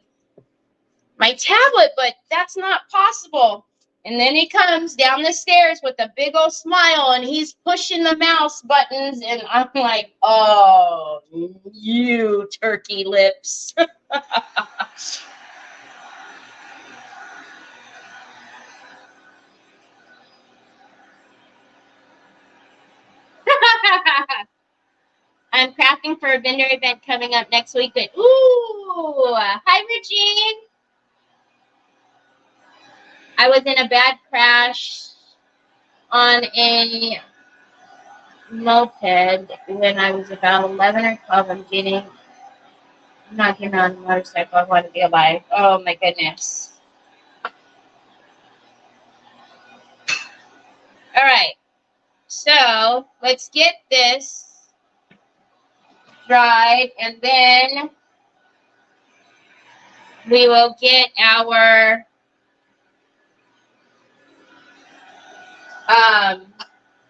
A: tablet, but that's not possible. And then he comes down the stairs with a big old smile, and he's pushing the mouse buttons, and I'm like, oh, you turkey lips. I'm crafting for a vendor event coming up next week. But ooh, hi, Regine. I was in a bad crash on a moped when I was about 11 or 12. I'm not getting on a motorcycle. I want to be alive. Oh my goodness. All right. So let's get this dried, and then we will get our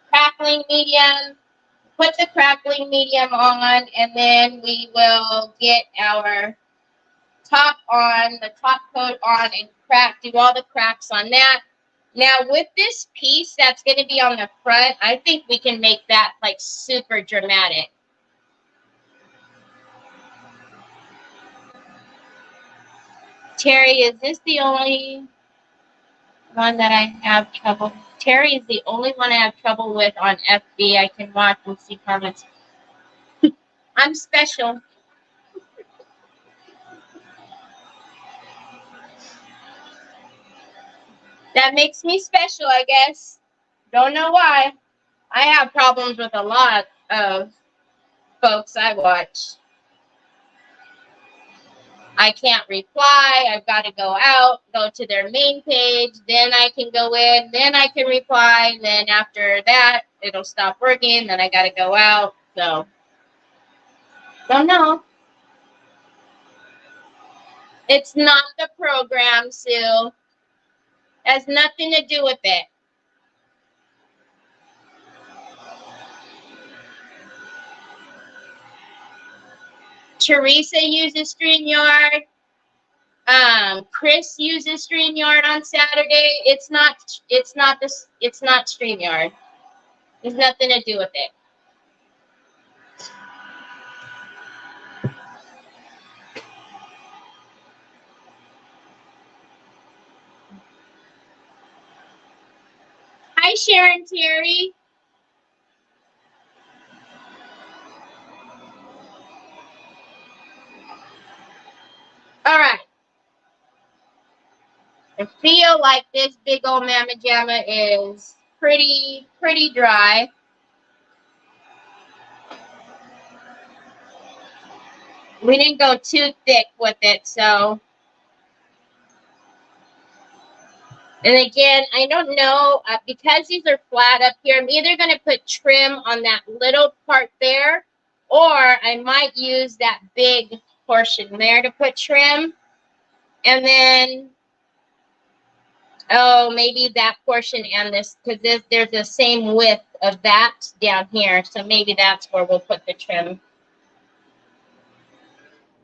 A: crackling medium. Put the crackling medium on, and then we will get our top coat on, and do all the cracks on that. Now with this piece that's going to be on the front, I think we can make that like super dramatic. Terry, is this the only one that I have trouble? Terry is the only one I have trouble with on FB. I can watch and see comments. I'm special. That makes me special, I guess. Don't know why. I have problems with a lot of folks I watch. I can't reply. I've got to go out, go to their main page, then I can go in, then I can reply, and then after that, it'll stop working, then I got to go out. So, don't know. It's not the program, Sue. Has nothing to do with it. Teresa uses StreamYard. Chris uses StreamYard on Saturday. It's not StreamYard. There's nothing to do with it. Hi, Sharon Terry. All right. I feel like this big old Mama Jamma is pretty dry. We didn't go too thick with it, so. And again, I don't know, because these are flat up here, I'm either going to put trim on that little part there, or I might use that big portion there to put trim. And then, oh, maybe that portion and this, because there's the same width of that down here. So maybe that's where we'll put the trim.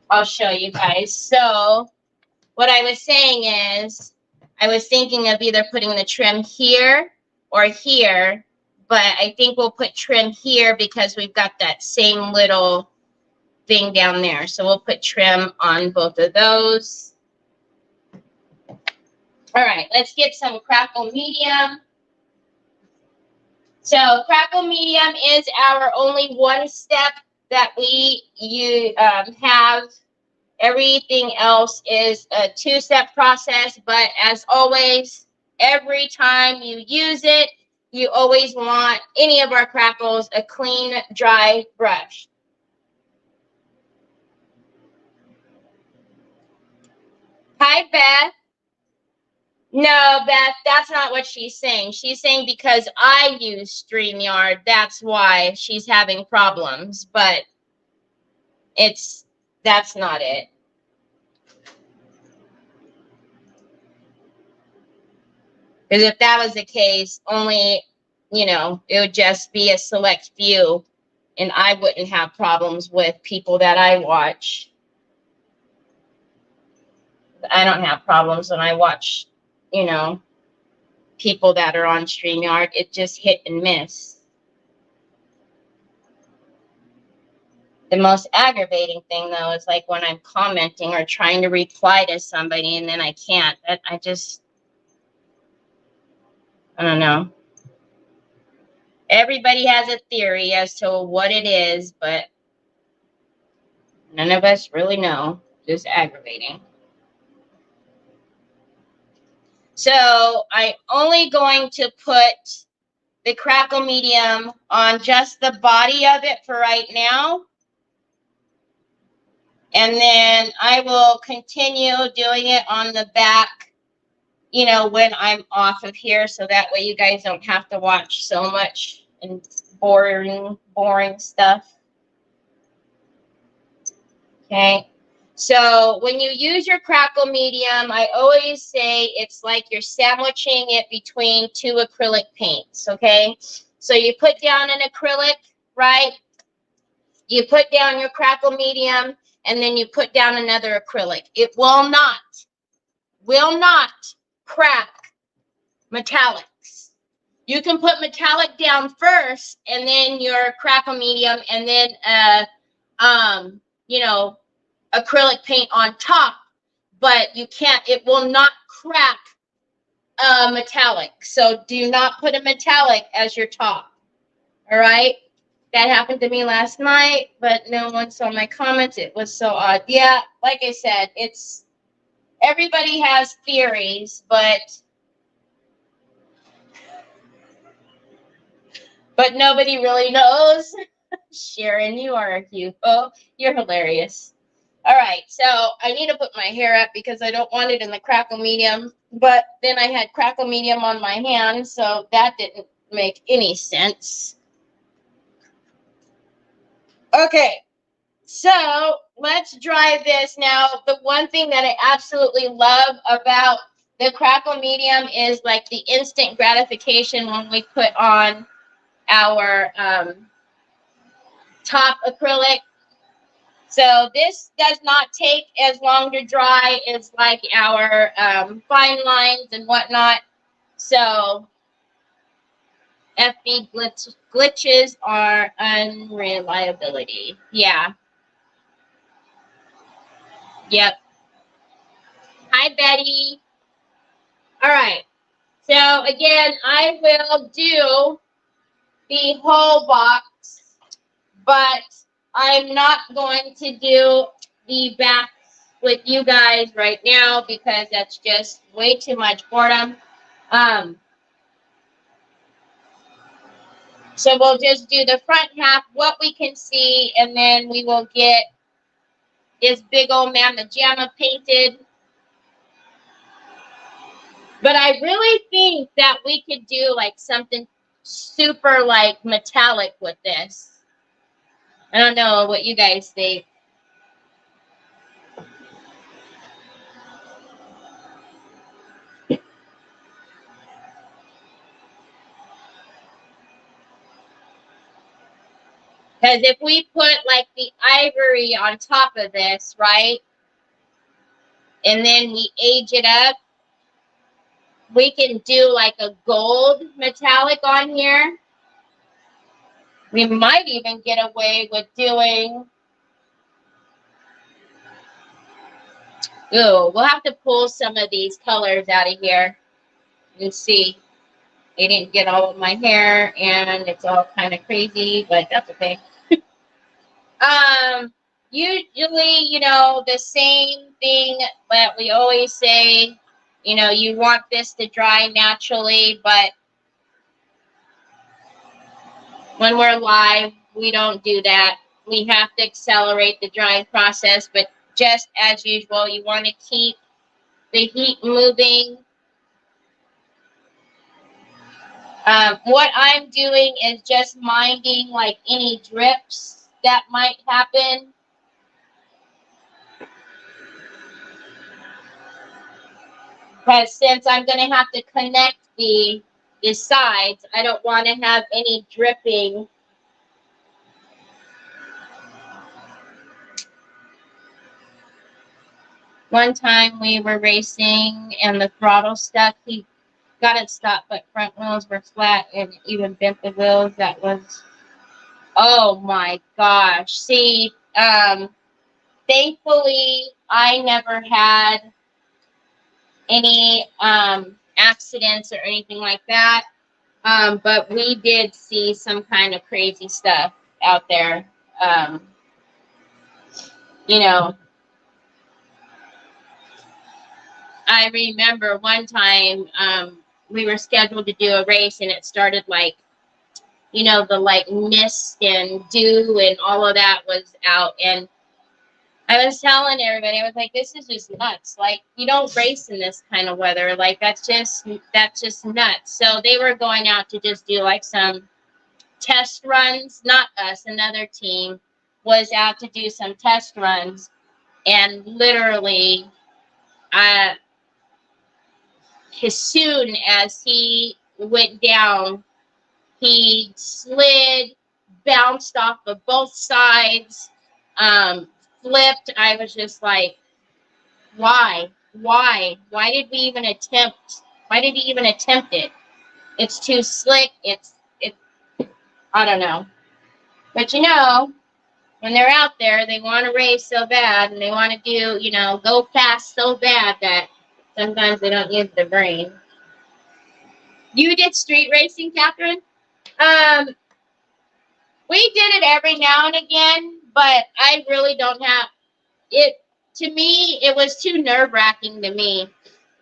A: I'll show you guys. So what I was saying is, I was thinking of either putting the trim here or here, but I think we'll put trim here because we've got that same little thing down there. So we'll put trim on both of those. All right, let's get some crackle medium. So crackle medium is our only one step that we have. Everything else is a two-step process, but as always, every time you use it, you always want any of our crackles a clean, dry brush. Hi, Beth. No, Beth, that's not what she's saying. She's saying because I use StreamYard, that's why she's having problems, but that's not it. Because if that was the case, only, it would just be a select few, and I wouldn't have problems with people that I watch. I don't have problems when I watch, people that are on StreamYard. It just hit and miss. The most aggravating thing, though, is like when I'm commenting or trying to reply to somebody and then I can't. I don't know. Everybody has a theory as to what it is, but none of us really know. Just aggravating. So I'm only going to put the crackle medium on just the body of it for right now. And then I will continue doing it on the back, when I'm off of here. So that way you guys don't have to watch so much and boring stuff. Okay. So when you use your crackle medium, I always say it's like you're sandwiching it between two acrylic paints, okay? So you put down an acrylic, right? You put down your crackle medium, and then you put down another acrylic. It will not crack metallics. You can put metallic down first, and then your crackle medium, and then, acrylic paint on top, but you can't, it will not crack metallic. So do not put a metallic as your top. All right. That happened to me last night, but no one saw my comments. It was so odd. Yeah, like I said, everybody has theories, but nobody really knows. Sharon, you are a cute. Oh, you're hilarious. All right, so I need to put my hair up because I don't want it in the crackle medium, but then I had crackle medium on my hand, so that didn't make any sense. Okay, so let's dry this now. The one thing that I absolutely love about the crackle medium is like the instant gratification when we put on our top acrylic. So this does not take as long to dry as like our fine lines and whatnot. So FB glitches are unreliability. Yeah. Yep. Hi, Betty. All right. So again, I will do the whole box, but I'm not going to do the back with you guys right now because that's just way too much boredom. So we'll just do the front half, what we can see, and then we will get this big old mamma jamma painted. But I really think that we could do like something super like metallic with this. I don't know what you guys think. Because if we put like the ivory on top of this, right? And then we age it up, we can do like a gold metallic on here. We might even get away with doing Ooh, we'll have to pull some of these colors out of here and see. They didn't get all of my hair, and it's all kind of crazy, but that's okay. Usually, you know, the same thing that we always say, you know, you want this to dry naturally, but when we're live, we don't do that. We have to accelerate the drying process, but just as usual, you want to keep the heat moving. What I'm doing is just minding like any drips that might happen. Because since I'm going to have to connect the sides, I don't want to have any dripping. One time we were racing and the throttle stuck. He got it stopped, but front wheels were flat and even bent the wheels. That was, oh my gosh. See, thankfully, I never had any accidents or anything like that. But we did see some kind of crazy stuff out there. You know, I remember one time we were scheduled to do a race and it started like, you know, the like mist and dew and all of that was out. And I was telling everybody, I was like, this is just nuts. Like, you don't race in this kind of weather. Like, that's just nuts. So they were going out to just do like some test runs. Not us, another team was out to do some test runs. And literally, as soon as he went down, he slid, bounced off of both sides, flipped. I was just like, why did we even attempt, why did he even attempt it? It's too slick. It's I don't know. But you know, when they're out there, they want to race so bad and they want to do, you know, go fast so bad that sometimes they don't use their brain. You did street racing, Catherine? We did it every now and again, but I really don't have it. To me, it was too nerve-wracking to me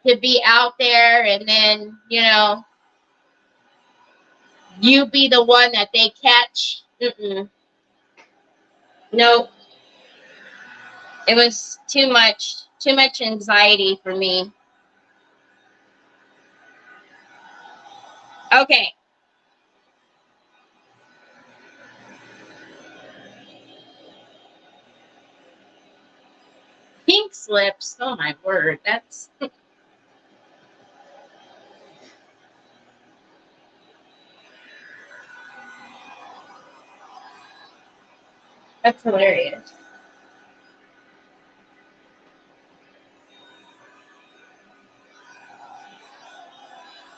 A: to be out there and then, you know, you be the one that they catch. Nope. It was too much anxiety for me. Okay. Pink slips. Oh my word. That's that's hilarious.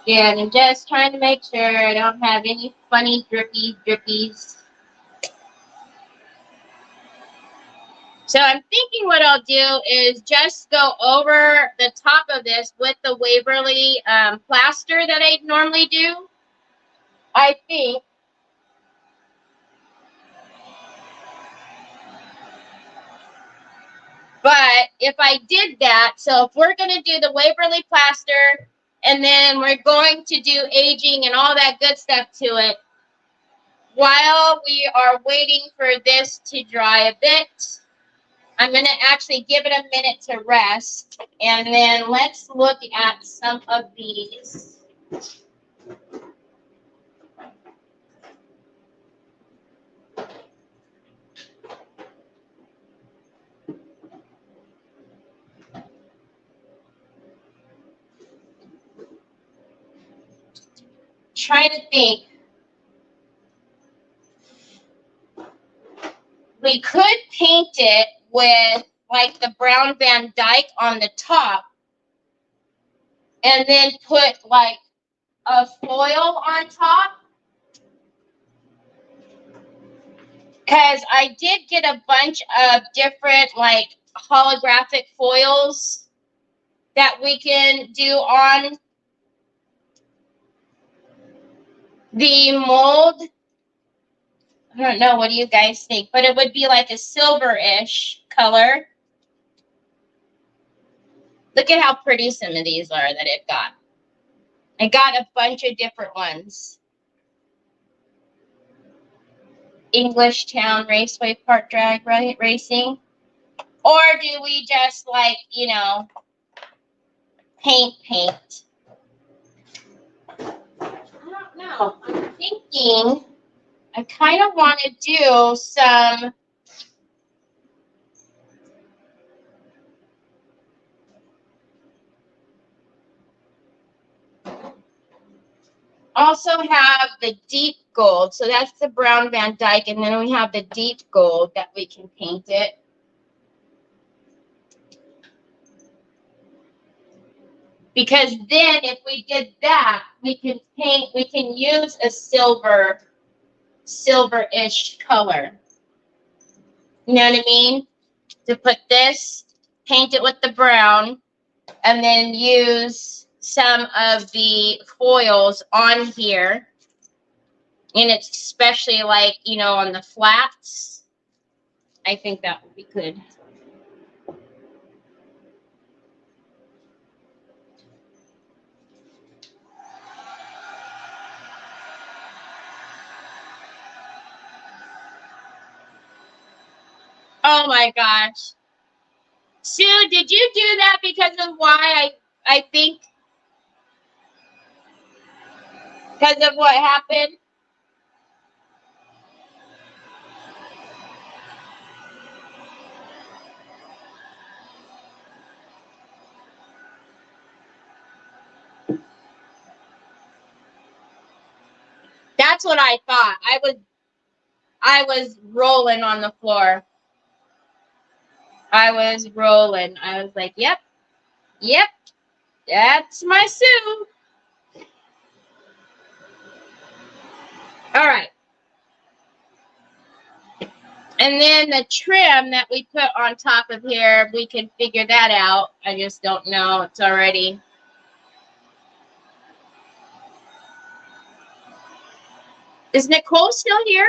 A: Yeah, and I'm just trying to make sure I don't have any funny drippies. So I'm thinking what I'll do is just go over the top of this with the Waverly plaster that I normally do. I think. But if I did that, so if we're going to do the Waverly plaster and then we're going to do aging and all that good stuff to it, while we are waiting for this to dry a bit, I'm going to actually give it a minute to rest. And then let's look at some of these. Try to think. We could paint it with like the brown Van Dyke on the top and then put like a foil on top. Because I did get a bunch of different like holographic foils that we can do on the mold. I don't know, what do you guys think? But it would be like a silver-ish color. Look at how pretty some of these are that it got. I got a bunch of different ones. English Town Raceway Park Drag Racing. Or do we just like, you know, paint? I don't know. I'm thinking I kind of want to do some also have the deep gold. So that's the brown Van Dyke, and then we have the deep gold that we can paint it. Because then if we did that, we can use a silver-ish color. You know what I mean? To put this, paint it with the brown, and then use some of the foils on here. And it's especially like, you know, on the flats. I think that would be good. Oh my gosh. Sue, did you do that because of why I think? Because of what happened? That's what I thought. I was rolling on the floor. I was rolling. I was like, yep, that's my Sue. All right. And then the trim that we put on top of here, we can figure that out. I just don't know. It's already. Is Nicole still here?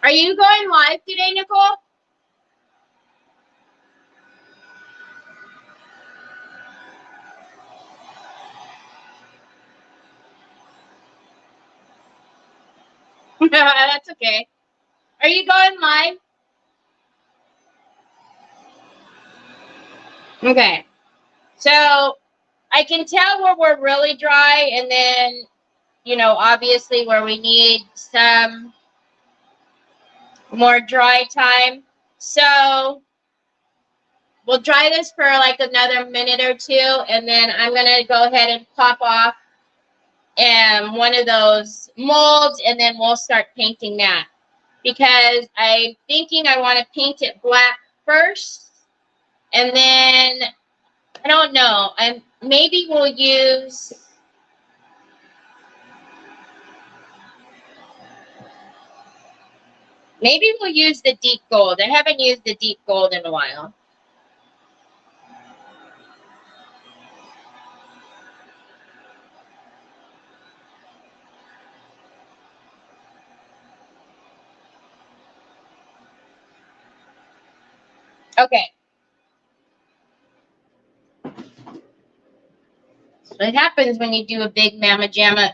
A: Are you going live today, Nicole? That's okay. Are you going live? Okay. So I can tell where we're really dry, and then, you know, obviously where we need some more dry time. So we'll dry this for like another minute or two, and then I'm going to go ahead and pop off one of those molds, and then we'll start painting that. Because I'm thinking I want to paint it black first, and then, I don't know, maybe we'll use... Maybe we'll use the deep gold. I haven't used the deep gold in a while. Okay. So it happens when you do a big mamma jamma.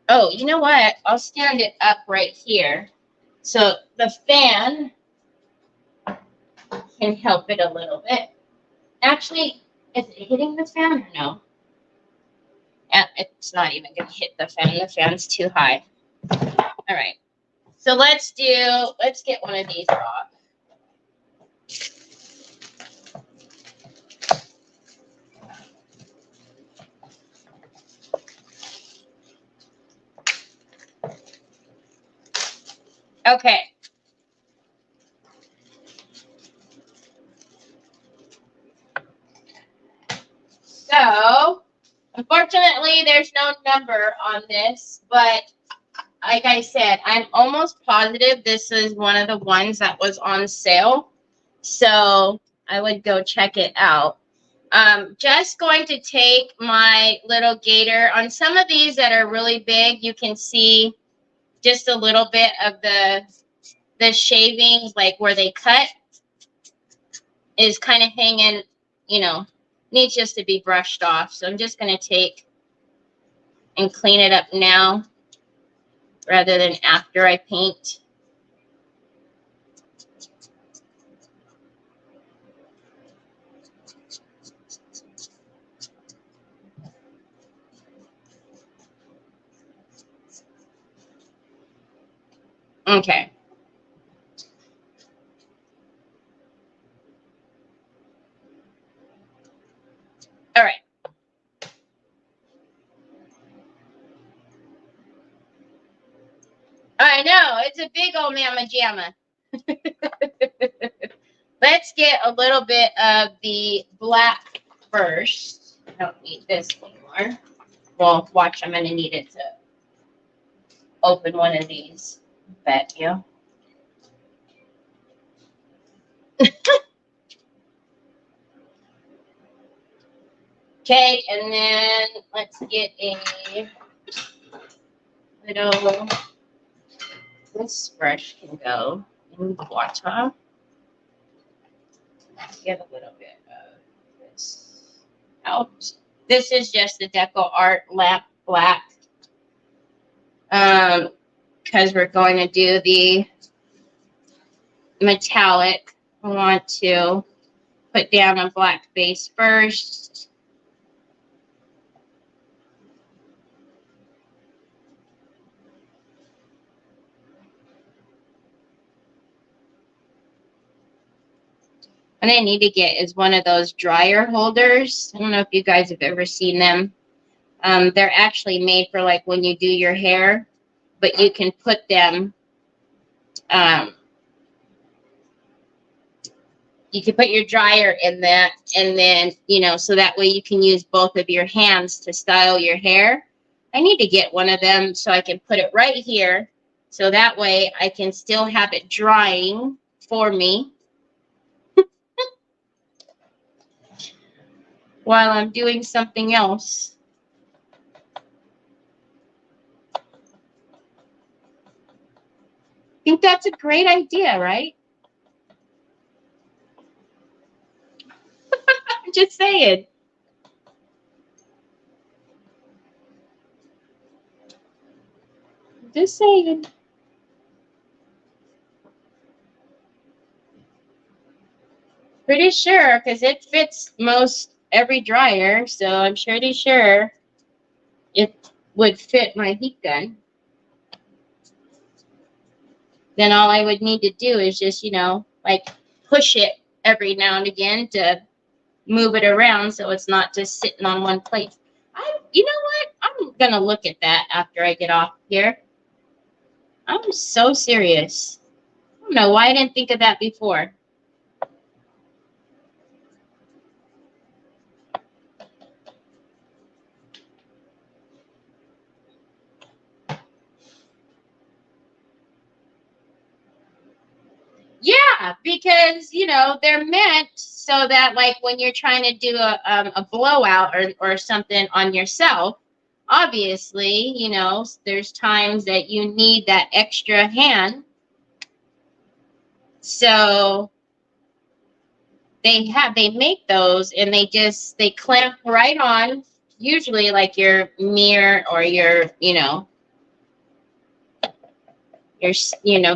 A: Oh, you know what? I'll stand it up right here. So the fan can help it a little bit. Actually, is it hitting the fan or no? It's not even going to hit the fan. The fan's too high. All right. So let's get one of these off. Okay. So, unfortunately, there's no number on this, but like I said, I'm almost positive this is one of the ones that was on sale. So I would go check it out. Just going to take my little gator. On some of these that are really big, you can see just a little bit of the shavings, like where they cut, is kind of hanging, you know, needs just to be brushed off. So I'm just going to take and clean it up now rather than after I paint. Okay. All right. I know, it's a big old mamma jamma. Let's get a little bit of the black first. I don't need this anymore. Well, watch, I'm going to need it to open one of these. Bet you. Okay, and then let's get a little, this brush can go in water. Get a little bit of this out. This is just the Deco Art Lamp Black. Because we're going to do the metallic, I want to put down a black base first. What I need to get is one of those dryer holders. I don't know if you guys have ever seen them. They're actually made for like when you do your hair, but you can put them, you can put your dryer in that, and then, you know, so that way you can use both of your hands to style your hair. I need to get one of them so I can put it right here, so that way I can still have it drying for me while I'm doing something else. I think that's a great idea, right? I'm just saying. Just saying. Pretty sure, because it fits most every dryer, so I'm pretty sure it would fit my heat gun. Then all I would need to do is just, you know, like push it every now and again to move it around so it's not just sitting on one place. You know what? I'm going to look at that after I get off here. I'm so serious. I don't know why I didn't think of that before. Yeah, because, you know, they're meant so that, like, when you're trying to do a blowout or something on yourself, obviously, you know, there's times that you need that extra hand. So they make those, and they clamp right on, usually like your mirror or your, you know,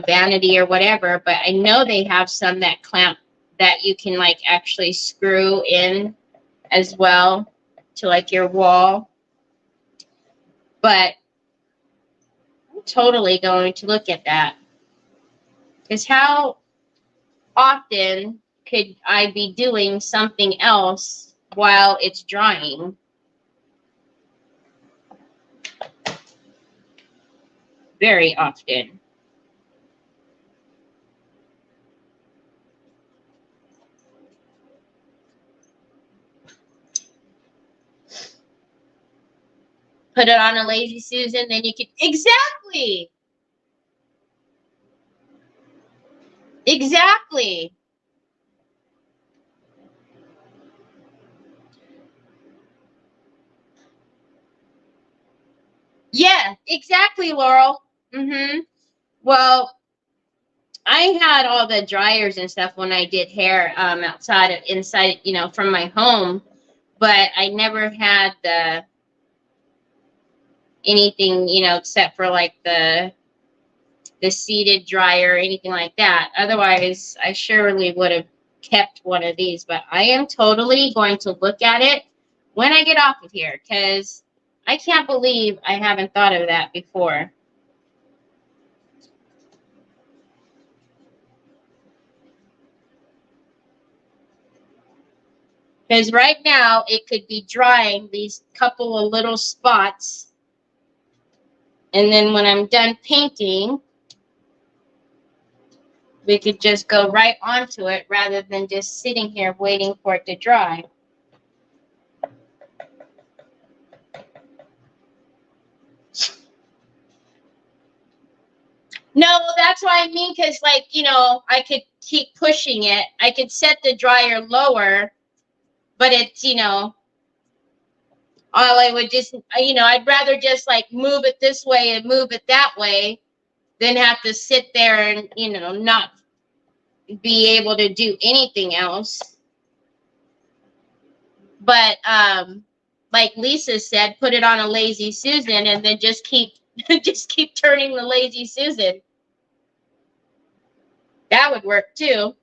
A: vanity or whatever. But I know they have some that clamp that you can like actually screw in as well to like your wall. But I'm totally going to look at that, because how often could I be doing something else while it's drying? Very often. Put it on a Lazy Susan, then you can, exactly. Exactly. Yeah, exactly, Laurel. Mm-hmm. Well, I had all the dryers and stuff when I did hair outside of inside, you know, from my home, but I never had the anything, you know, except for like the seated dryer or anything like that. Otherwise, I surely would have kept one of these, but I am totally going to look at it when I get off of here because I can't believe I haven't thought of that before. Because right now it could be drying these couple of little spots. And then when I'm done painting, we could just go right onto it rather than just sitting here waiting for it to dry. No, that's what I mean. Because, like, you know, I could keep pushing it. I could set the dryer lower, but it's, you know, all I would just, you know, I'd rather just like move it this way and move it that way than have to sit there and, you know, not be able to do anything else. But like Lisa said, put it on a Lazy Susan and then just keep just keep turning the Lazy Susan. That would work too.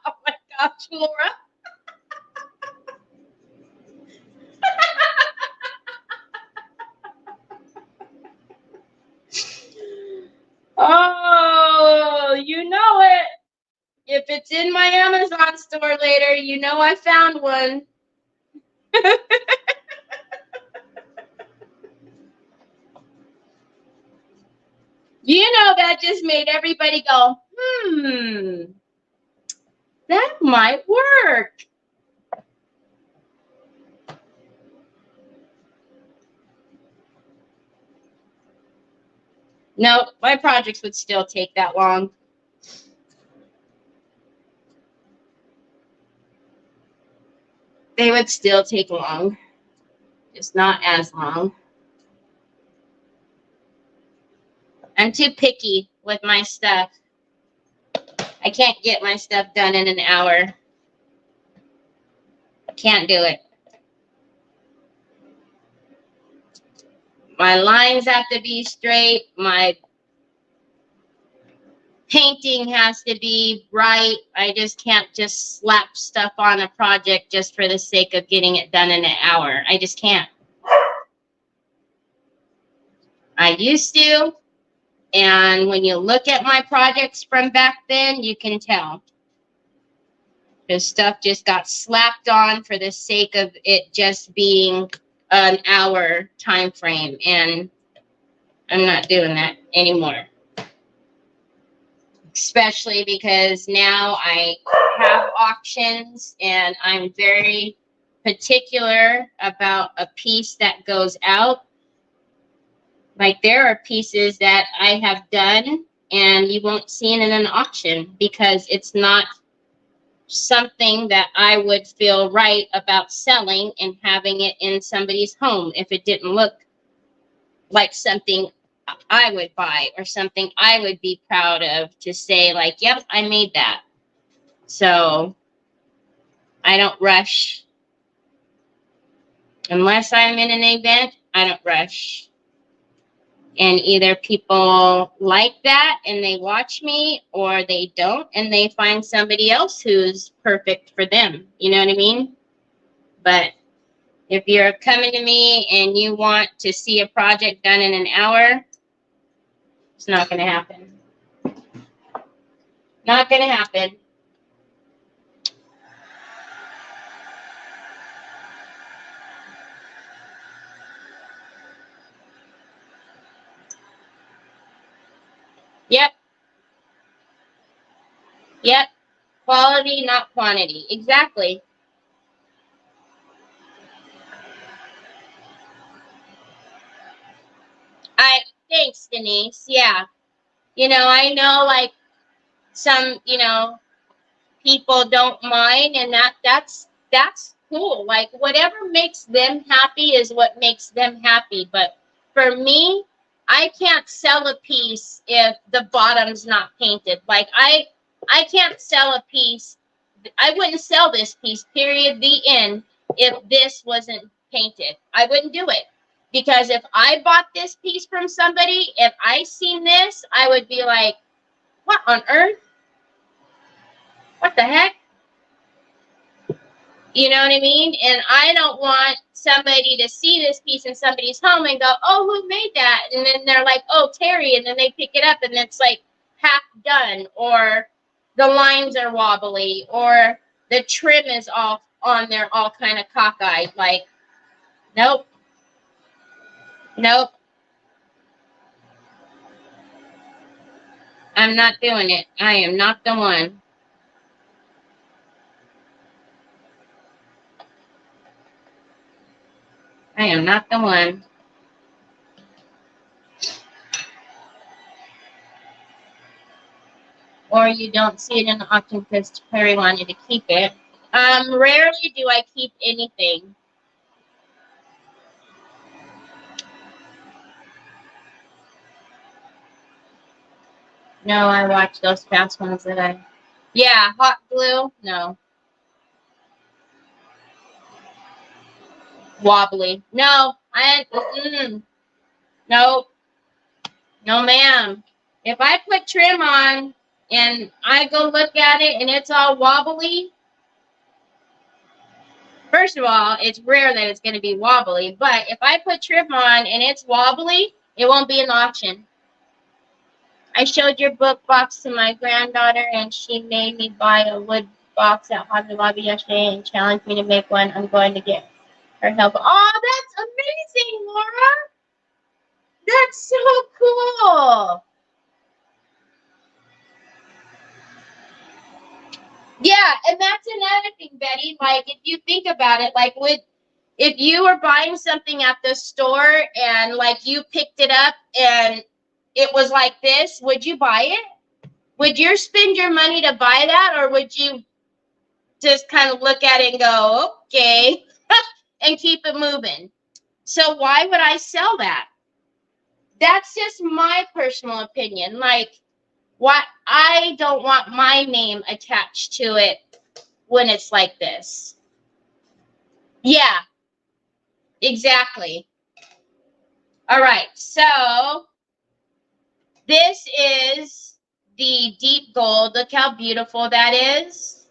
A: Oh my gosh, Laura. Oh, you know it. If it's in my Amazon store later, you know I found one. You know that just made everybody go, that might work. No, my projects would still take that long. They would still take long, just not as long. I'm too picky with my stuff. I can't get my stuff done in an hour. Can't do it. My lines have to be straight. My painting has to be right. I just can't just slap stuff on a project just for the sake of getting it done in an hour. I just can't. I used to. And when you look at my projects from back then, you can tell. This stuff just got slapped on for the sake of it just being an hour time frame. And I'm not doing that anymore. Especially because now I have auctions and I'm very particular about a piece that goes out. Like there are pieces that I have done and you won't see it in an auction because it's not something that I would feel right about selling and having it in somebody's home if it didn't look like something I would buy or something I would be proud of to say like, yep, I made that. So I don't rush. Unless I'm in an event, I don't rush. And either people like that and they watch me or they don't and they find somebody else who's perfect for them. You know what I mean? But if you're coming to me and you want to see a project done in an hour, it's not going to happen. Not going to happen. Yep. Yep. Quality, not quantity. Exactly. Thanks, Denise. Yeah. I know like some, people don't mind, and that's cool. Like whatever makes them happy is what makes them happy. But for me, I can't sell a piece if the bottom's not painted. Like I can't sell a piece. I wouldn't sell this piece, period, the end, if this wasn't painted. I wouldn't do it. Because if I bought this piece from somebody, if I seen this, I would be like, what on earth? What the heck? You know what I mean? And I don't want somebody to see this piece in somebody's home and go, oh, who made that? And then they're like, oh, Terry. And then they pick it up and it's like half done, or the lines are wobbly, or the trim is all on there, all kind of cockeyed. Like, nope. Nope. I'm not doing it. I am not the one. I am not the one. Or you don't see it in the auction because Terry wanted to keep it. Rarely do I keep anything. No, I watch those past ones that I... Yeah, hot glue? No. Wobbly. No, no. No, ma'am. If I put trim on and I go look at it and it's all wobbly, first of all, it's rare that it's going to be wobbly, but if I put trim on and it's wobbly, it won't be an auction. I showed your book box to my granddaughter and she made me buy a wood box at Hobby Lobby yesterday and challenged me to make one. I'm going to get her help. Oh, that's amazing, Laura. That's so cool. Yeah, and that's another thing, Betty. Like, if you think about it, like, if you were buying something at the store and, like, you picked it up and it was like this, would you buy it? Would you spend your money to buy that, or would you just kind of look at it and go, okay, and keep it moving? So why would I sell that? That's just my personal opinion. Like, what, I don't want my name attached to it when it's like this. Yeah, exactly. All right, so this is the deep gold. Look how beautiful that is.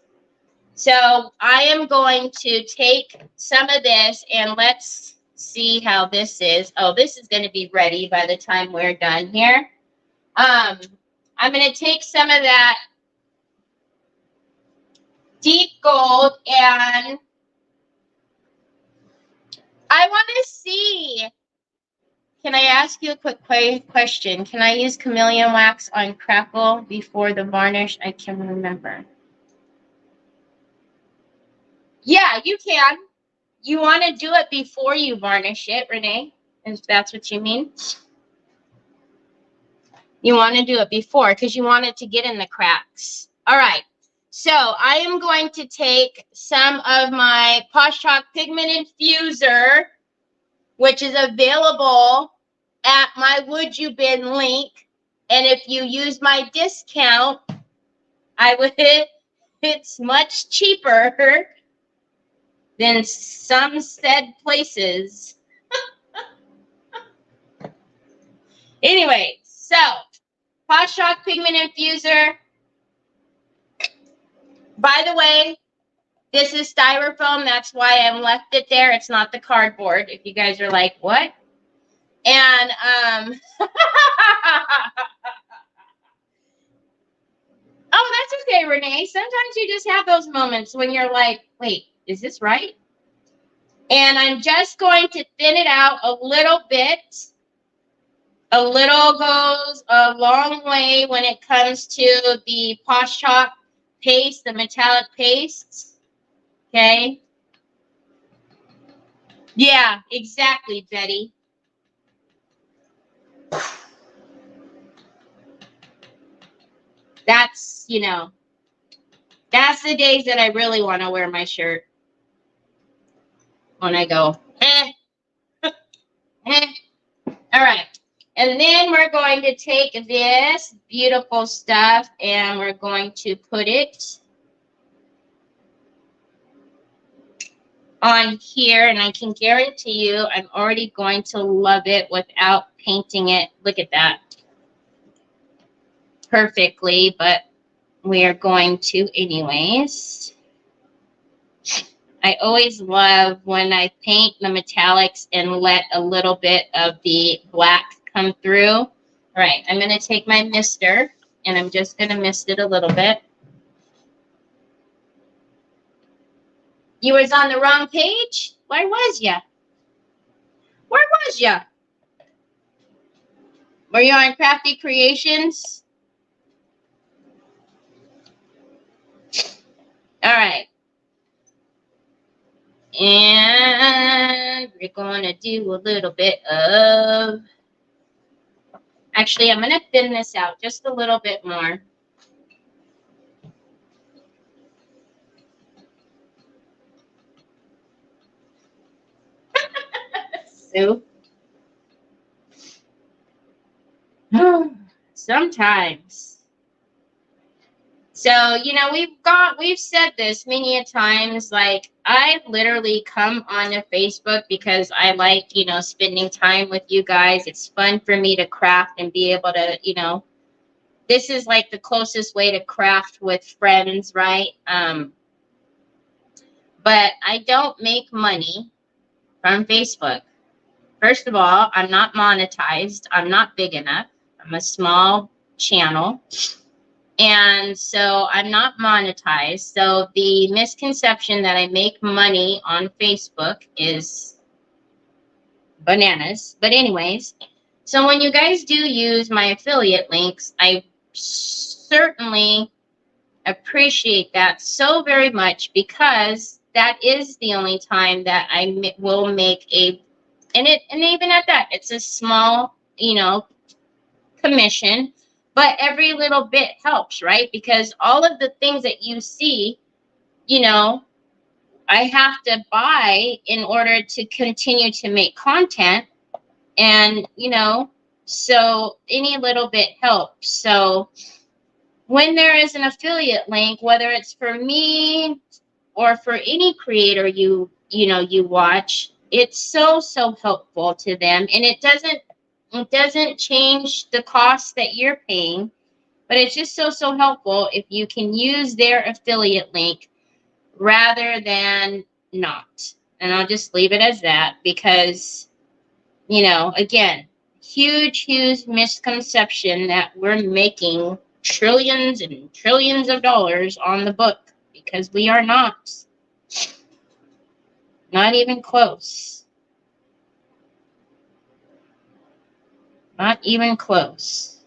A: So I am going to take some of this and let's see how this is. Oh, this is going to be ready by the time we're done here. I'm going to take some of that deep gold and I want to see. Can I ask you a quick question? Can I use chameleon wax on crackle before the varnish? I can remember. Yeah, you can. You want to do it before you varnish it, Renee, if that's what you mean. You want to do it before because you want it to get in the cracks. All right. So I am going to take some of my Posh Chalk Pigment Infuser, which is available at my Would You Bin link. And if you use my discount, it's much cheaper than some said places. Anyway, so Posh Chalk Pigment Infuser. By the way, this is styrofoam. That's why I left it there. It's not the cardboard. If you guys are like, what? And oh, that's okay, Renee. Sometimes you just have those moments when you're like, wait, is this right? And I'm just going to thin it out a little bit. A little goes a long way when it comes to the Posh Chalk paste, the metallic pastes. Okay. Yeah, exactly, Betty. That's, you know, that's the days that I really want to wear my shirt. When I go, eh. All right. And then we're going to take this beautiful stuff and we're going to put it on here. And I can guarantee you I'm already going to love it without painting it. Look at that. Perfectly, but we are going to anyways. I always love when I paint the metallics and let a little bit of the black come through. All right, I'm going to take my mister and I'm just going to mist it a little bit. You was on the wrong page? Where was ya? Where was ya? Were you on Crafty Creations? All right. And we're going to do a little bit of... Actually, I'm going to thin this out just a little bit more. So, sometimes. So, you know, we've said this many a times, like, I literally come onto Facebook because I like, you know, spending time with you guys. It's fun for me to craft and be able to, you know, this is like the closest way to craft with friends, right? But I don't make money from Facebook. First of all, I'm not monetized. I'm not big enough. I'm a small channel. And so I'm not monetized. So the misconception that I make money on Facebook is bananas. But anyways, so when you guys do use my affiliate links, I certainly appreciate that so very much, because that is the only time that I will make a, and even at that, it's a small, you know, commission, but every little bit helps, right? Because all of the things that you see, you know, I have to buy in order to continue to make content. And, you know, so any little bit helps. So when there is an affiliate link, whether it's for me or for any creator you know you watch, it's so helpful to them. And it doesn't change the cost that you're paying, but it's just so helpful if you can use their affiliate link rather than not. And I'll just leave it as that, because, you know, again, huge misconception that we're making trillions and trillions of dollars on the book, because we are not. Not even close. Not even close.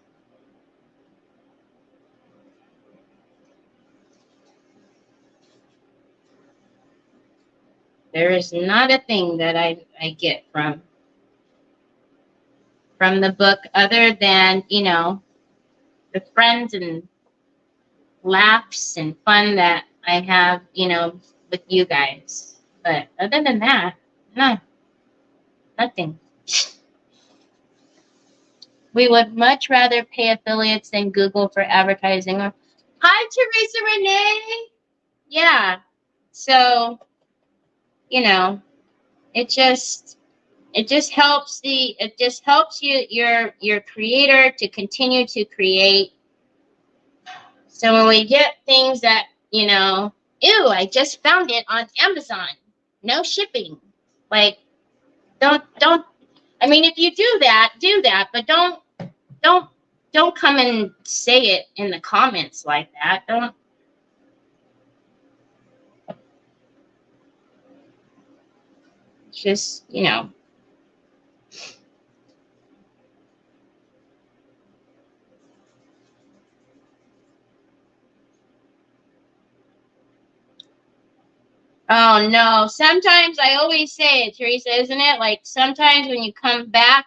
A: There is not a thing that I get from the book other than, you know, the friends and laughs and fun that I have, you know, with you guys. But other than that, no, nothing. We would much rather pay affiliates than Google for advertising. Hi, Teresa Renee. Yeah. So, you know, it just helps your creator to continue to create. So when we get things that, you know, ew, I just found it on Amazon, no shipping. Like, don't. I mean, if you do that, but don't come and say it in the comments like that. Don't. Just, you know. Oh no. Sometimes I always say it, Teresa, isn't it? Like sometimes when you come back,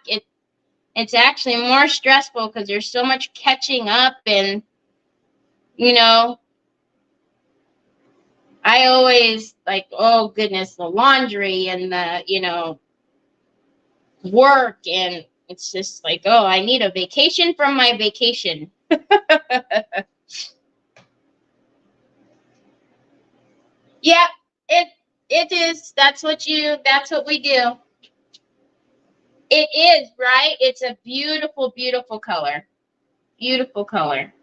A: it's actually more stressful because there's so much catching up and you know, I always like, oh goodness, the laundry and the, work and it's just like, oh, I need a vacation from my vacation. Yeah, it is. That's what we do. It is, right? It's a beautiful, beautiful color. Beautiful color.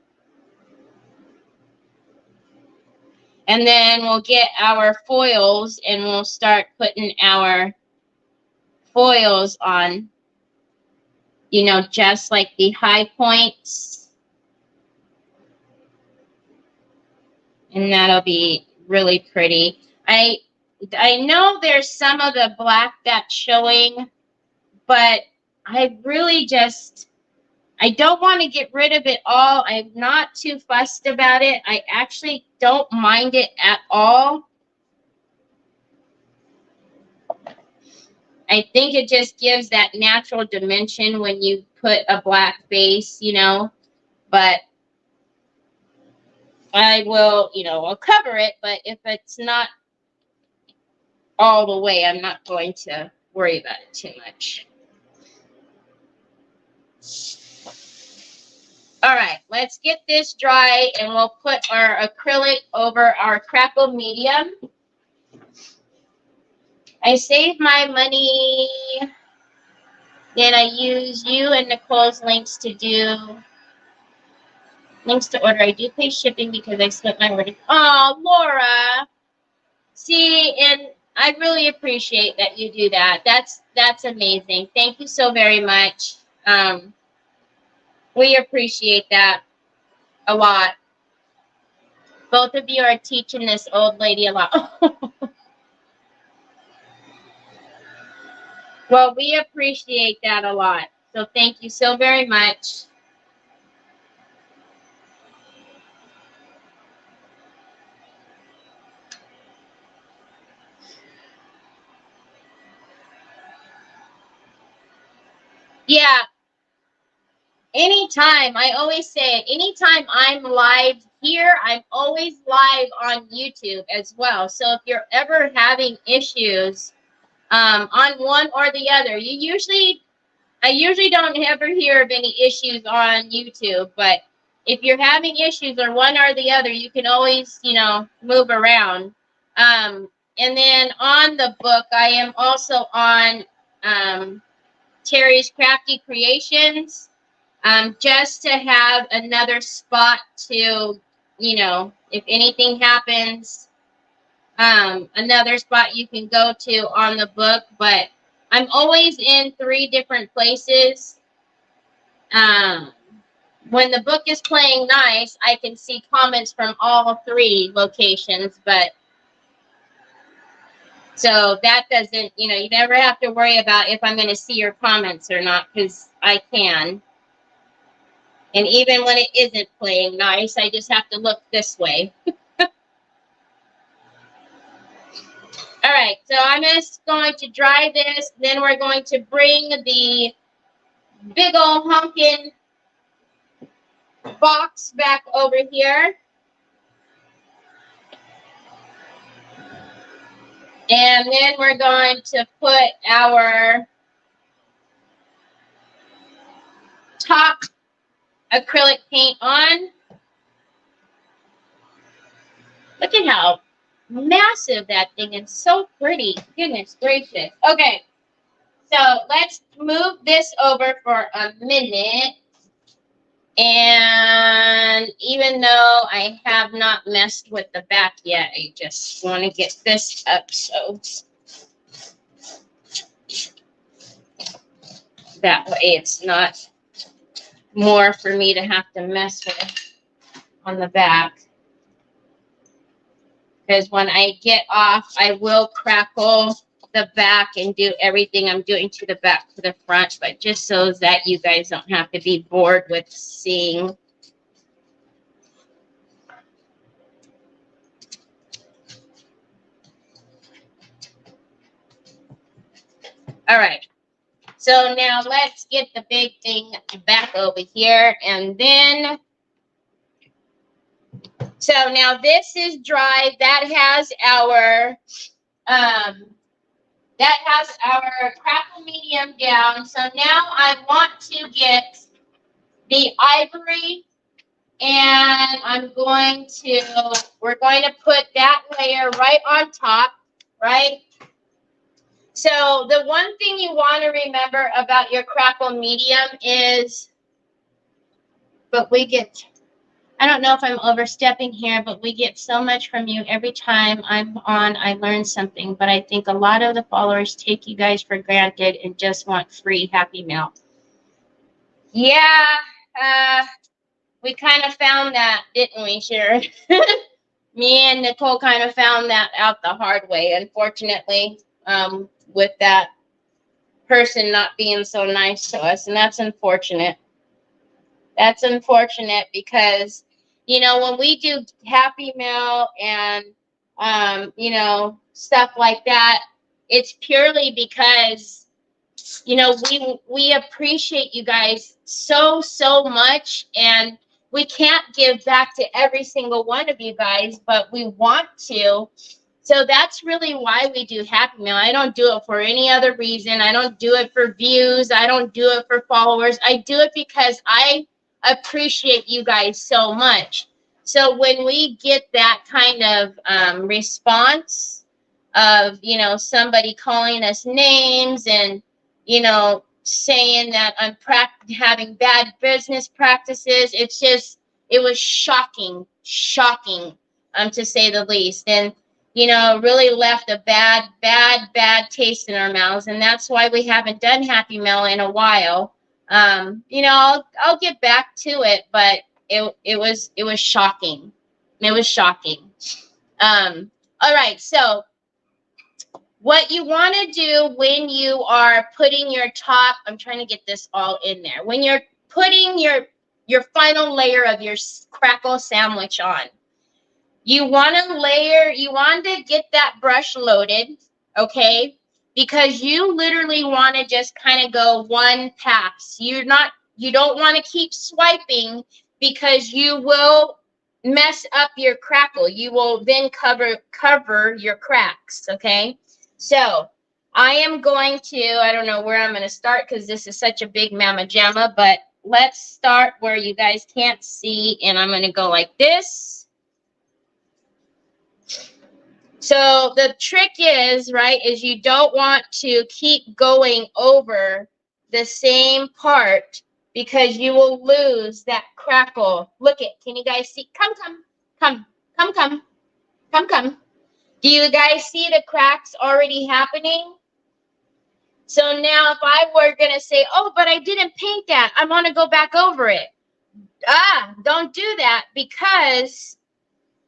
A: And then we'll get our foils and we'll start putting our foils on, just like the high points. And that'll be really pretty. I know there's some of the black that's showing, but I really I don't want to get rid of it all. I'm not too fussed about it. I actually don't mind it at all. I think it just gives that natural dimension when you put a black base, but I will, I'll cover it, but if it's not all the way, I'm not going to worry about it too much. All right, let's get this dry and we'll put our acrylic over our crackle medium. I saved my money. Then I use you and Nicole's links to order. I do pay shipping because I spent my order. Oh, Laura. See, and I really appreciate that you do that. That's amazing. Thank you so very much. We appreciate that a lot. Both of you are teaching this old lady a lot. Well, we appreciate that a lot. So thank you so very much. Yeah. Anytime, I always say it, anytime I'm live here, I'm always live on YouTube as well. So if you're ever having issues on one or the other, I usually don't ever hear of any issues on YouTube, but if you're having issues or one or the other, you can always, move around. And then on the book, I am also on Terry's Crafty Creations, just to have another spot to, if anything happens, another spot you can go to on the book. But I'm always in 3 different places. When the book is playing nice, I can see comments from all 3 locations, but so that doesn't, you never have to worry about if I'm going to see your comments or not, because I can. And even when it isn't playing nice, I just have to look this way. All right, so I'm just going to dry this. Then we're going to bring the big old honkin' box back over here. And then we're going to put our top acrylic paint on. Look at how massive that thing is. So pretty. Goodness gracious. Okay, so let's move this over for a minute. And even though I have not messed with the back yet, I just want to get this up so that way it's not more for me to have to mess with on the back. Because when I get off, I will crackle the back and do everything I'm doing to the back to the front, but just so that you guys don't have to be bored with seeing. All right. So now let's get the big thing back over here. And then, so now this is dry. That has our, crackle medium down. So now I want to get the ivory, and we're going to put that layer right on top, right? So the one thing you want to remember about your crackle medium is, I don't know if I'm overstepping here, but we get so much from you every time I'm on. I learn something, but I think a lot of the followers take you guys for granted and just want free happy mail. Yeah, we kind of found that, didn't we, Sharon? Me and Nicole kind of found that out the hard way, unfortunately, with that person not being so nice to us, and that's unfortunate. That's unfortunate because, you know, when we do Happy Mail and, you know, stuff like that, it's purely because, you know, we appreciate you guys so much, and we can't give back to every single one of you guys, but we want to. So that's really why we do Happy Mail. I don't do it for any other reason. I don't do it for views. I don't do it for followers. I do it because I appreciate you guys so much. So when we get that kind of response of, you know, somebody calling us names and, you know, saying that I'm having bad business practices, it was shocking, to say the least. And, you know, really left a bad taste in our mouths. And that's why we haven't done Happy Mail in a while. You know, I'll get back to it, but it was shocking. It was shocking. All right, so what you want to do when you are putting your top, I'm trying to get this all in there. When you're putting your final layer of your crackle sandwich on, you want to get that brush loaded, okay? Because you literally want to just kind of go one pass. You don't want to keep swiping because you will mess up your crackle. You will then cover your cracks, okay? So I am going to, I don't know where I'm going to start because this is such a big mamma jamma, but let's start where you guys can't see, and I'm going to go like this. So the trick is, right, is you don't want to keep going over the same part because you will lose that crackle. Look it, can you guys see? Come. Do you guys see the cracks already happening? So now if I were going to say, oh, but I didn't paint that, I want to go back over it. Don't do that because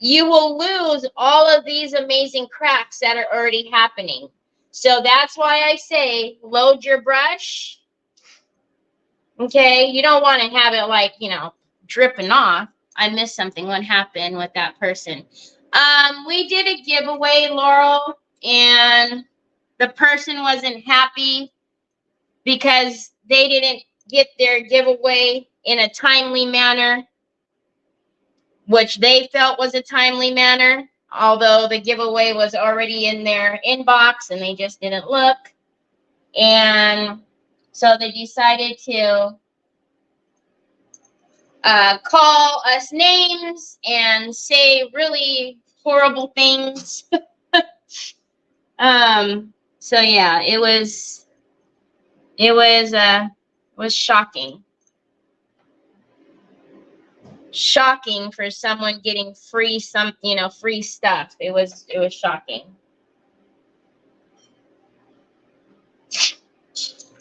A: you will lose all of these amazing cracks that are already happening. So that's why I say load your brush. Okay, you don't want to have it like, you know, dripping off. I missed something. What happened with that person? We did a giveaway, Laurel, and the person wasn't happy because they didn't get their giveaway in a timely manner, which they felt was a timely manner, although the giveaway was already in their inbox and they just didn't look. And so they decided to call us names and say really horrible things. So yeah, it was shocking. Shocking for someone getting free stuff. It was shocking.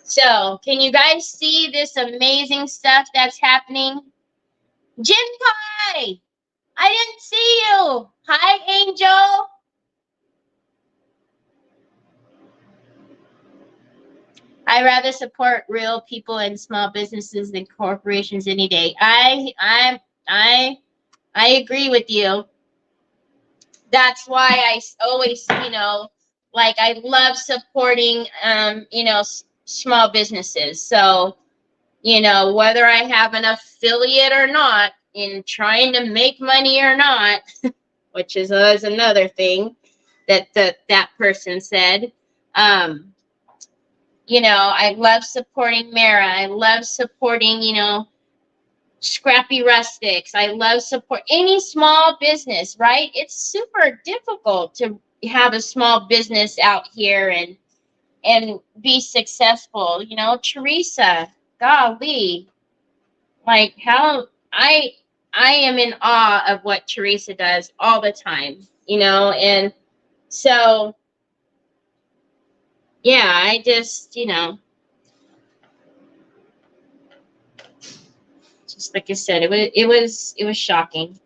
A: So can you guys see this amazing stuff that's happening? Jin Pie, I didn't see you. Hi, Angel. I rather support real people and small businesses than corporations any day. I agree with you. That's why I always, like I love supporting, you know, small businesses. So, you know, whether I have an affiliate or not, in trying to make money or not, which is another thing that that person said. You know, I love supporting Mara. I love supporting, you know, Scrappy Rustics. I love support any small business, right? It's super difficult to have a small business out here and be successful. You know, Teresa, golly, like how I am in awe of what Teresa does all the time, you know, and so yeah, I just, you know, just like I said, it was shocking.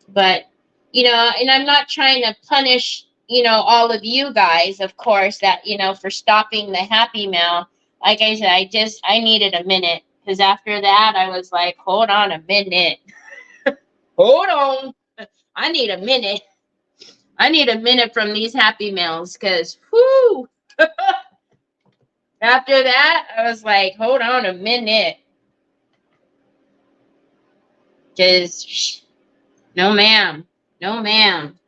A: But you know, and I'm not trying to punish, you know, all of you guys, of course, that, you know, for stopping the Happy Mail. Like I said, I needed a minute, because after that I was like, hold on a minute. Hold on. I need a minute. I need a minute from these Happy Meals, because whoo. After that, I was like, hold on a minute. Just no ma'am. No ma'am.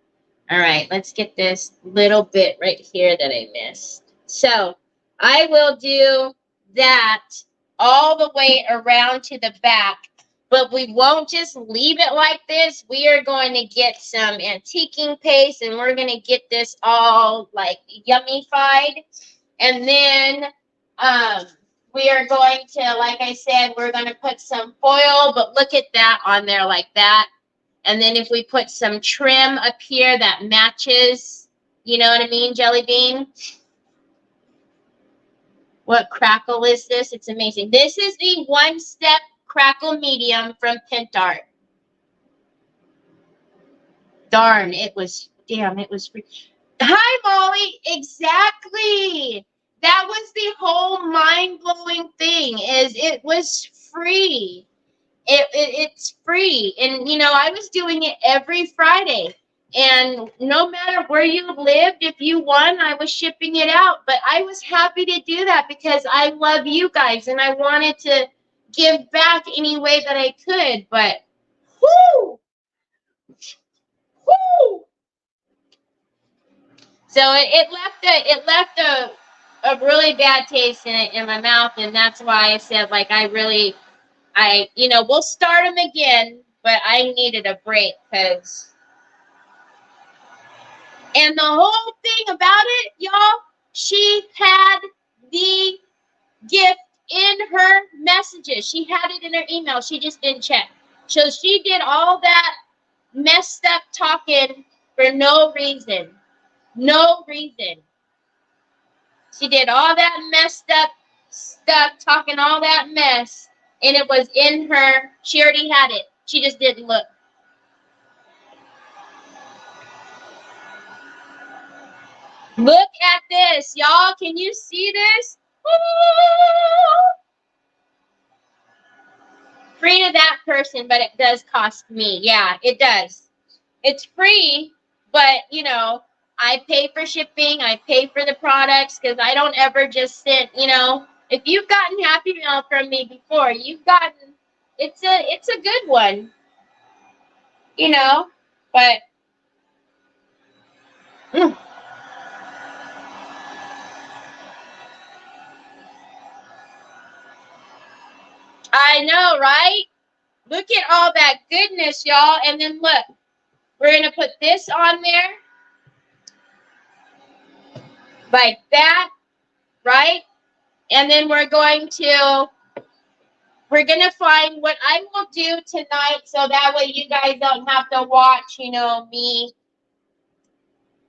A: All right, let's get this little bit right here that I missed. So I will do that all the way around to the back, but we won't just leave it like this. We are going to get some antiquing paste, and we're going to get this all like yummified. And then we are going to, like I said, we're going to put some foil, but look at that on there like that. And then if we put some trim up here that matches, you know what I mean, Jelly Bean? What crackle is this? It's amazing. This is the one-step crackle medium from Pentart. Darn, it was free. Hi, Molly. Exactly. That was the whole mind-blowing thing, is it was free. It's free. And, you know, I was doing it every Friday. And no matter where you lived, if you won, I was shipping it out. But I was happy to do that because I love you guys and I wanted to give back any way that I could. But, whoo! Whoo! So it left a really bad taste in my mouth. And that's why I said, like, you know, we'll start them again, but I needed a break because. And the whole thing about it, y'all, she had the gift in her messages. She had it in her email. She just didn't check. So she did all that messed up talking for no reason. No reason. She did all that messed up stuff, talking all that mess, and it was in her. She already had it. She just didn't look. Look at this, y'all. Can you see this? Free to that person, but it does cost me. Yeah, it does. It's free, but, you know, I pay for shipping. I pay for the products because I don't ever just send, you know. If you've gotten Happy Mail from me before, you've gotten, it's a good one, you know, but. I know, right? Look at all that goodness, y'all. And then look, we're going to put this on there like that, right? And then we're going to find what I will do tonight so that way you guys don't have to watch, you know, me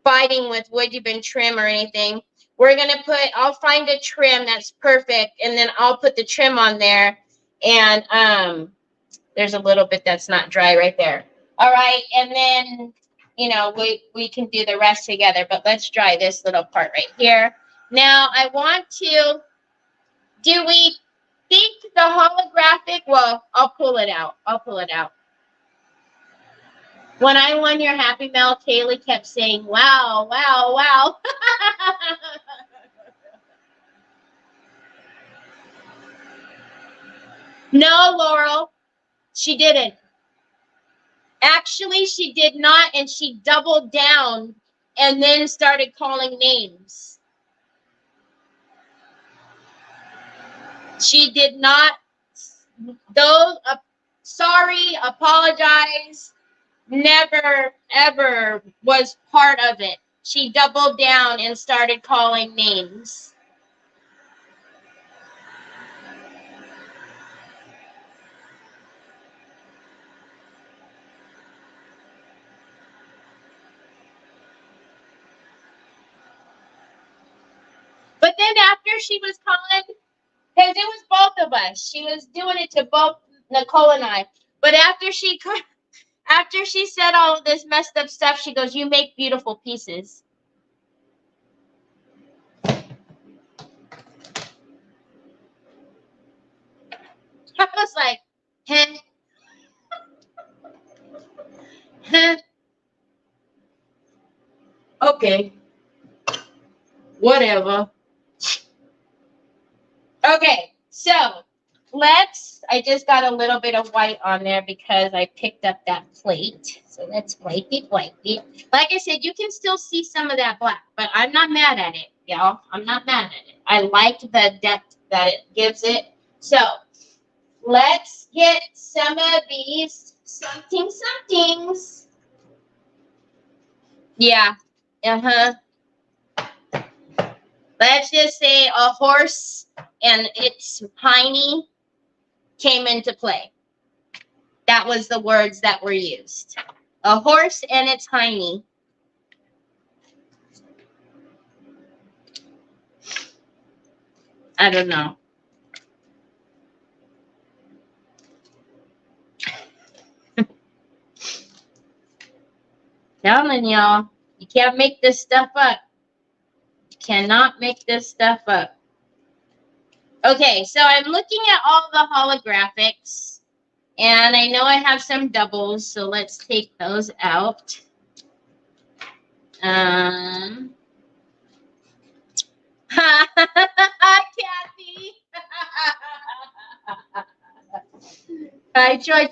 A: fighting with wood you've been trim or anything. We're going to I'll find a trim that's perfect, and then I'll put the trim on there. And there's a little bit that's not dry right there. All right, and then, you know, we can do the rest together, but let's dry this little part right here. Now, I want to, do we think the holographic, well, I'll pull it out. When I won your Happy Mail, Kaylee kept saying, wow, wow, wow. No, Laurel, she didn't. Actually, she did not, and she doubled down and then started calling names. She did not. Those, sorry, apologize. Never, ever was part of it. She doubled down and started calling names. But then after she was calling, because it was both of us. She was doing it to both Nicole and I. But after she said all of this messed up stuff, she goes, "You make beautiful pieces." I was like, huh? Huh? Okay. Whatever. Okay, so I just got a little bit of white on there because I picked up that plate. So let's wipe it. Like I said, you can still see some of that black, but I'm not mad at it, y'all. I'm not mad at it. I like the depth that it gives it. So let's get some of these somethings. Yeah. Uh-huh. Let's just say a horse and its hiney came into play. That was the words that were used. A horse and its hiney. I don't know. Telling y'all, you can't make this stuff up. You cannot make this stuff up. Okay, so I'm looking at all the holographics, and I know I have some doubles, so let's take those out. Kathy. Hi, Joy,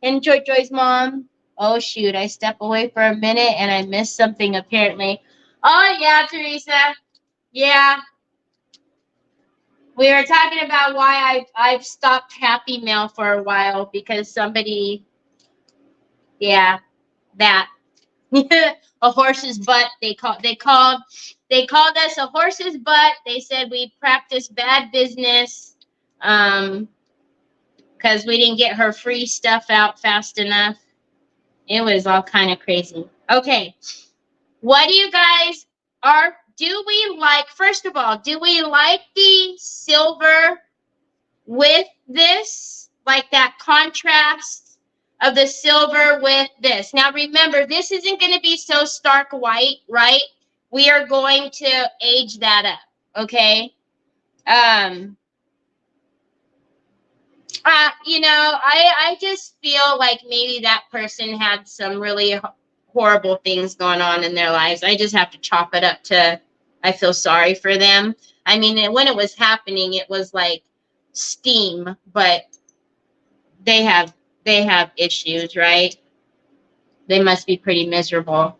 A: and Joy's mom. Oh, shoot, I stepped away for a minute, and I missed something, apparently. Oh, yeah, Teresa. Yeah. We were talking about why I've stopped Happy Mail for a while, because somebody, yeah, that. A horse's butt. They called us a horse's butt. They said we practiced bad business because we didn't get her free stuff out fast enough. It was all kind of crazy. Okay, what do you guys do we like? First of all, do we like the silver with this, like that contrast of the silver with this? Now remember, this isn't going to be so stark white, right? We are going to age that up, okay? I just feel like maybe that person had some really horrible things going on in their lives. I just have to chop it up to, I feel sorry for them. I mean, when it was happening, it was like steam, but they have issues, right? They must be pretty miserable.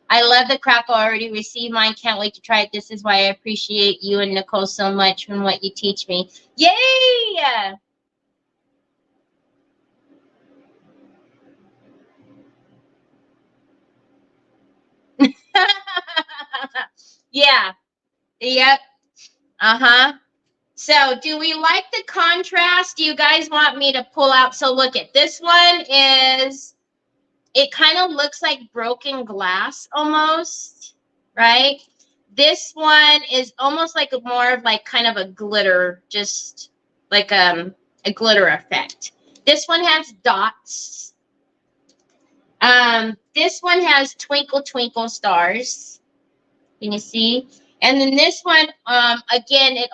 A: I love the crackle. I already received mine. Can't wait to try it. This is why I appreciate you and Nicole so much and what you teach me. Yay! Yeah. Yep. Uh-huh. So do we like the contrast? Do you guys want me to pull out? So look at this one is, it kind of looks like broken glass almost, right? This one is almost like more of like kind of a glitter, just like a glitter effect. This one has dots. This one has twinkle twinkle stars. Can you see? And then this one, again, it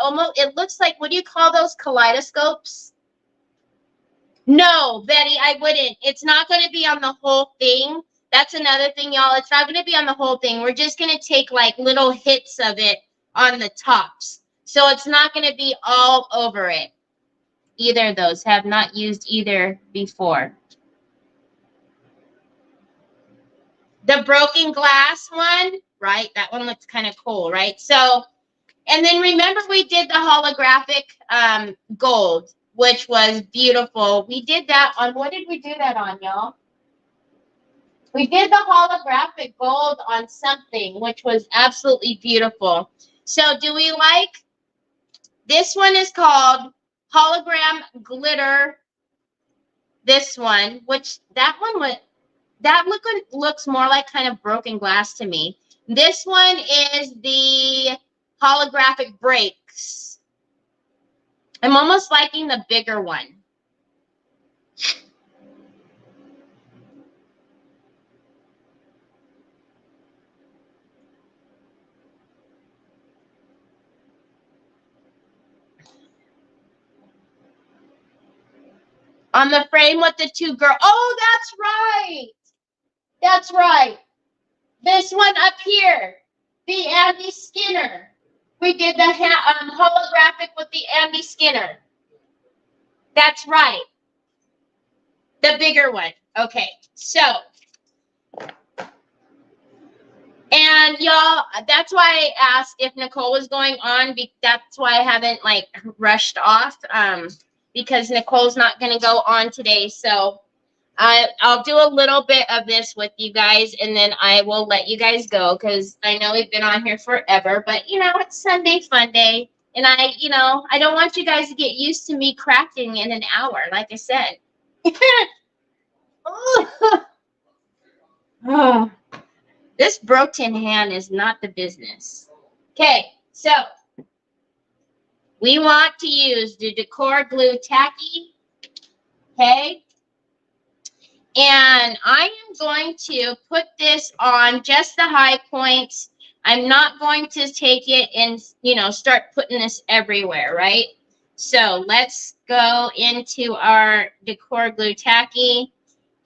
A: looks like, what do you call those, kaleidoscopes? No, Betty, I wouldn't. It's not going to be on the whole thing. That's another thing, y'all. It's not going to be on the whole thing. We're just going to take like little hits of it on the tops. So it's not going to be all over it. Either of those. Have not used either before. The broken glass one, right? That one looks kind of cool, right? So, and then remember we did the holographic gold, which was beautiful. We did that on, what did we do that on, y'all? We did the holographic gold on something, which was absolutely beautiful. So do we like, this one is called hologram glitter. This one, which that one would, that looks more like kind of broken glass to me. This one is the holographic breaks. I'm almost liking the bigger one. On the frame with the two girls. Oh, that's right. That's right. This one up here, the Andy Skinner. We did the holographic with the Andy Skinner. That's right. The bigger one. Okay, so. And y'all, that's why I asked if Nicole was going on. That's why I haven't like rushed off because Nicole's not going to go on today. So I'll do a little bit of this with you guys, and then I will let you guys go because I know we've been on here forever. But, you know, it's Sunday Fun Day. And I don't want you guys to get used to me crafting in an hour, like I said. Oh. This broken hand is not the business. Okay, so we want to use the Decor Glue Tacky. Okay. And I am going to put this on just the high points. I'm not going to take it and, start putting this everywhere, right? So let's go into our Decor Glue Tacky.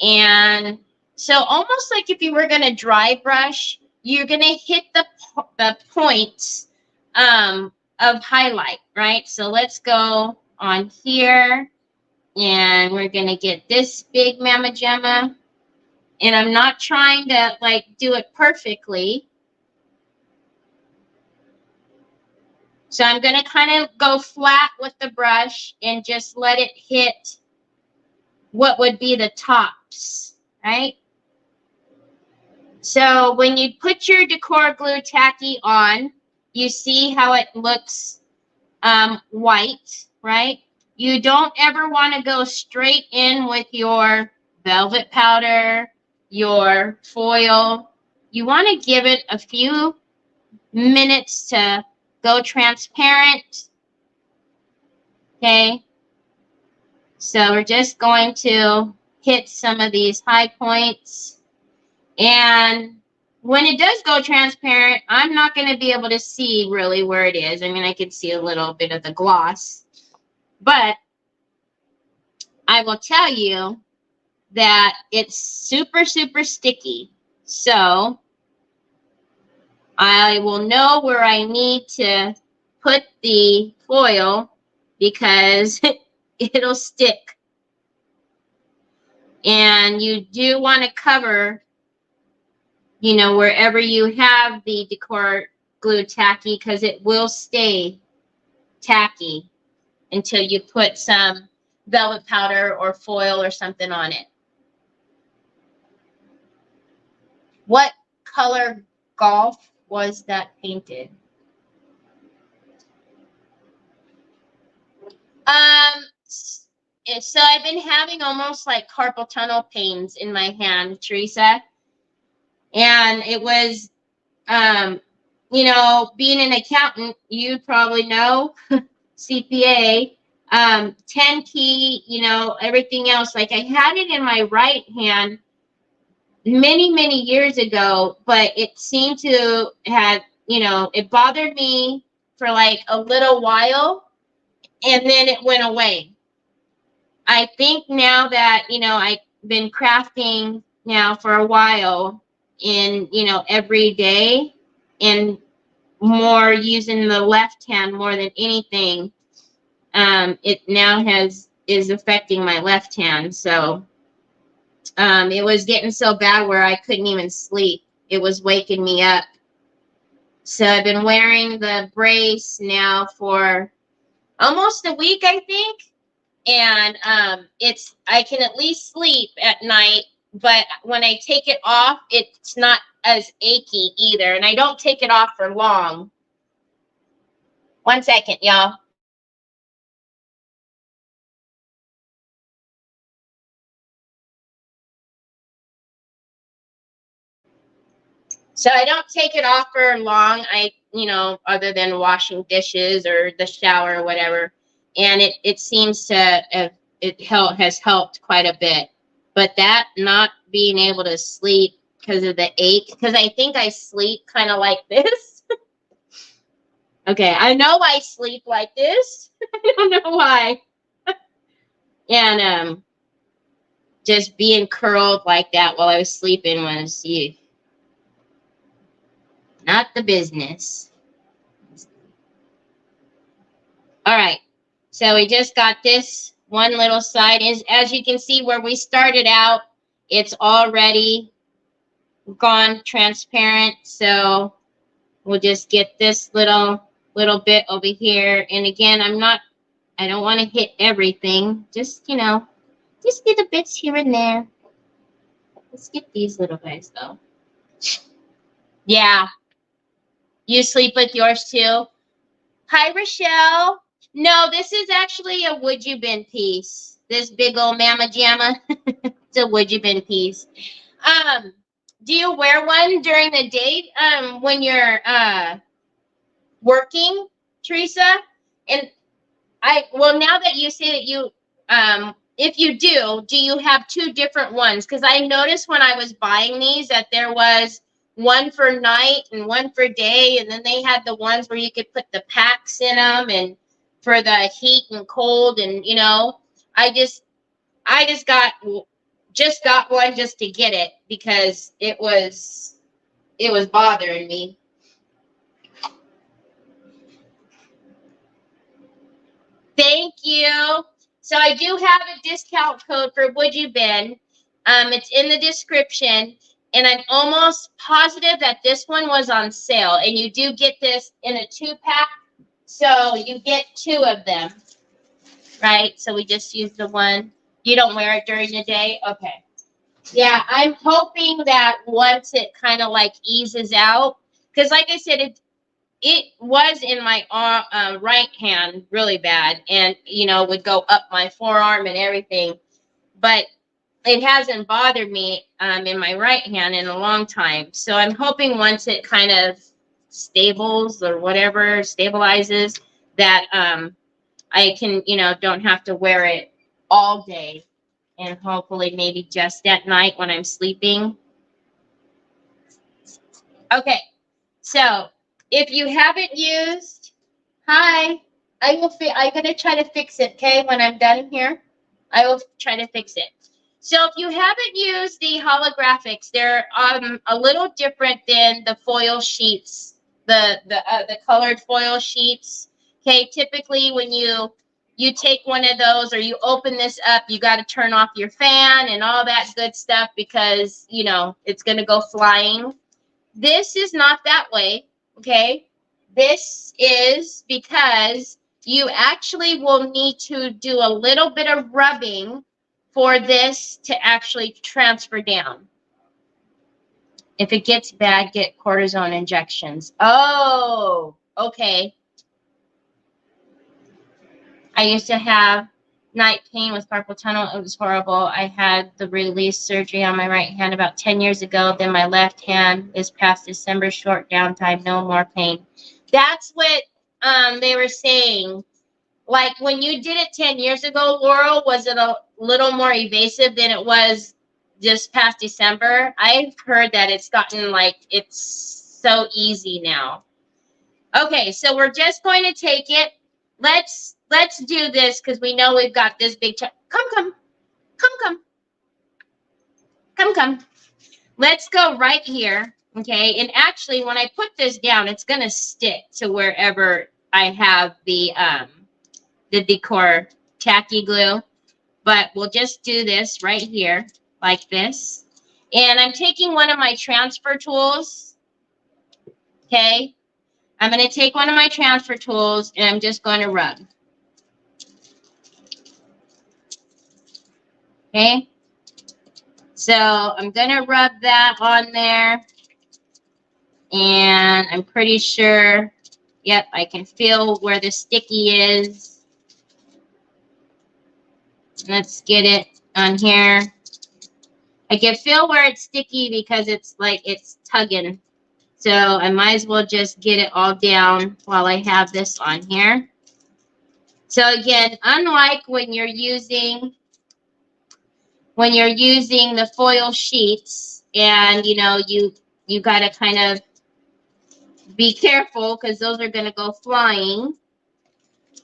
A: And so almost like if you were going to dry brush, you're going to hit the points of highlight, right? So let's go on here. And we're going to get this big Mama Gemma. And I'm not trying to, do it perfectly. So I'm going to kind of go flat with the brush and just let it hit what would be the tops, right? So when you put your Decor Glue Tacky on, you see how it looks white, right? You don't ever want to go straight in with your velvet powder, your foil. You want to give it a few minutes to go transparent. Okay. So we're just going to hit some of these high points. And when it does go transparent, I'm not going to be able to see really where it is. I mean, I can see a little bit of the gloss. But I will tell you that it's super, super sticky. So I will know where I need to put the foil because it'll stick. And you do want to cover, wherever you have the Decor Glue Tacky, because it will stay tacky until you put some velvet powder or foil or something on it. What color golf was that painted? So I've been having almost like carpal tunnel pains in my hand, Teresa. And it was, being an accountant, you probably know, CPA, 10 key, everything else. Like I had it in my right hand many, many years ago, but it seemed to have, it bothered me for like a little while and then it went away. I think now that, you know, I've been crafting now for a while in, you know, every day and more using the left hand more than anything, it now is affecting my left hand. So it was getting so bad where I couldn't even sleep. It was waking me up. So I've been wearing the brace now for almost a week, I think. And I can at least sleep at night, but when I take it off, it's not as achy either. And I don't take it off for long. 1 second, y'all. So I don't take it off for long. You know, other than washing dishes or the shower or whatever. And it seems to has helped quite a bit. But that not being able to sleep because of the ache, because I think I sleep kind of like this. Okay, I know I sleep like this. I don't know why. And just being curled like that while I was sleeping was not the business. All right, so we just got this one little side. As you can see where we started out, it's already gone transparent. So we'll just get this little bit over here. And again, I don't want to hit everything. Just, you know, just get the bits here and there. Let's get these little guys though. Yeah. You sleep with yours too? Hi, Rochelle. No, this is actually a would you been piece. This big old mama jamma. It's a would you been piece. Do you wear one during the day when you're working, Teresa? And well, now that you say that you if you do you have two different ones? Because I noticed when I was buying these that there was one for night and one for day, and then they had the ones where you could put the packs in them and for the heat and cold. And you know, I just got one just to get it because it was bothering me. Thank you. So I do have a discount code for Would You Been. It's in the description, and I'm almost positive that this one was on sale. And you do get this in a 2-pack, so you get 2 of them, right? So we just use the one. You don't wear it during the day? Okay. Yeah, I'm hoping that once it kind of like eases out, because like I said, it was in my right hand really bad, and you know, would go up my forearm and everything, but it hasn't bothered me in my right hand in a long time. So I'm hoping once it kind of stabilizes, that I can, you know, don't have to wear it all day, and hopefully maybe just at night when I'm sleeping. Okay, so if you haven't used, hi, I'm gonna try to fix it, okay? When I'm done here, I will try to fix it. So if you haven't used the holographics, they're a little different than the foil sheets, the colored foil sheets. Okay, typically when you take one of those or you open this up, you got to turn off your fan and all that good stuff because, you know, it's going to go flying. This is not that way, okay? This is because you actually will need to do a little bit of rubbing for this to actually transfer down. If it gets bad, get cortisone injections. Oh, okay. I used to have night pain with carpal tunnel. It was horrible. I had the release surgery on my right hand about 10 years ago. Then my left hand is past December, short downtime, no more pain. That's what they were saying. Like when you did it 10 years ago, Laurel, was it a little more evasive than it was just past December? I've heard that it's gotten like it's so easy now. Okay, so we're just going to take it. Let's do this because we know we've got this big Come. Let's go right here. Okay. And actually, when I put this down, it's going to stick to wherever I have the decor tacky glue. But we'll just do this right here like this. And I'm taking one of my transfer tools. Okay. I'm going to take one of my transfer tools and I'm just going to rub. Okay. So I'm going to rub that on there. And I'm pretty sure, yep, I can feel where the sticky is. Let's get it on here. I can feel where it's sticky because it's like it's tugging. So I might as well just get it all down while I have this on here. So again, unlike when you're using the foil sheets and you got to kind of be careful because those are going to go flying.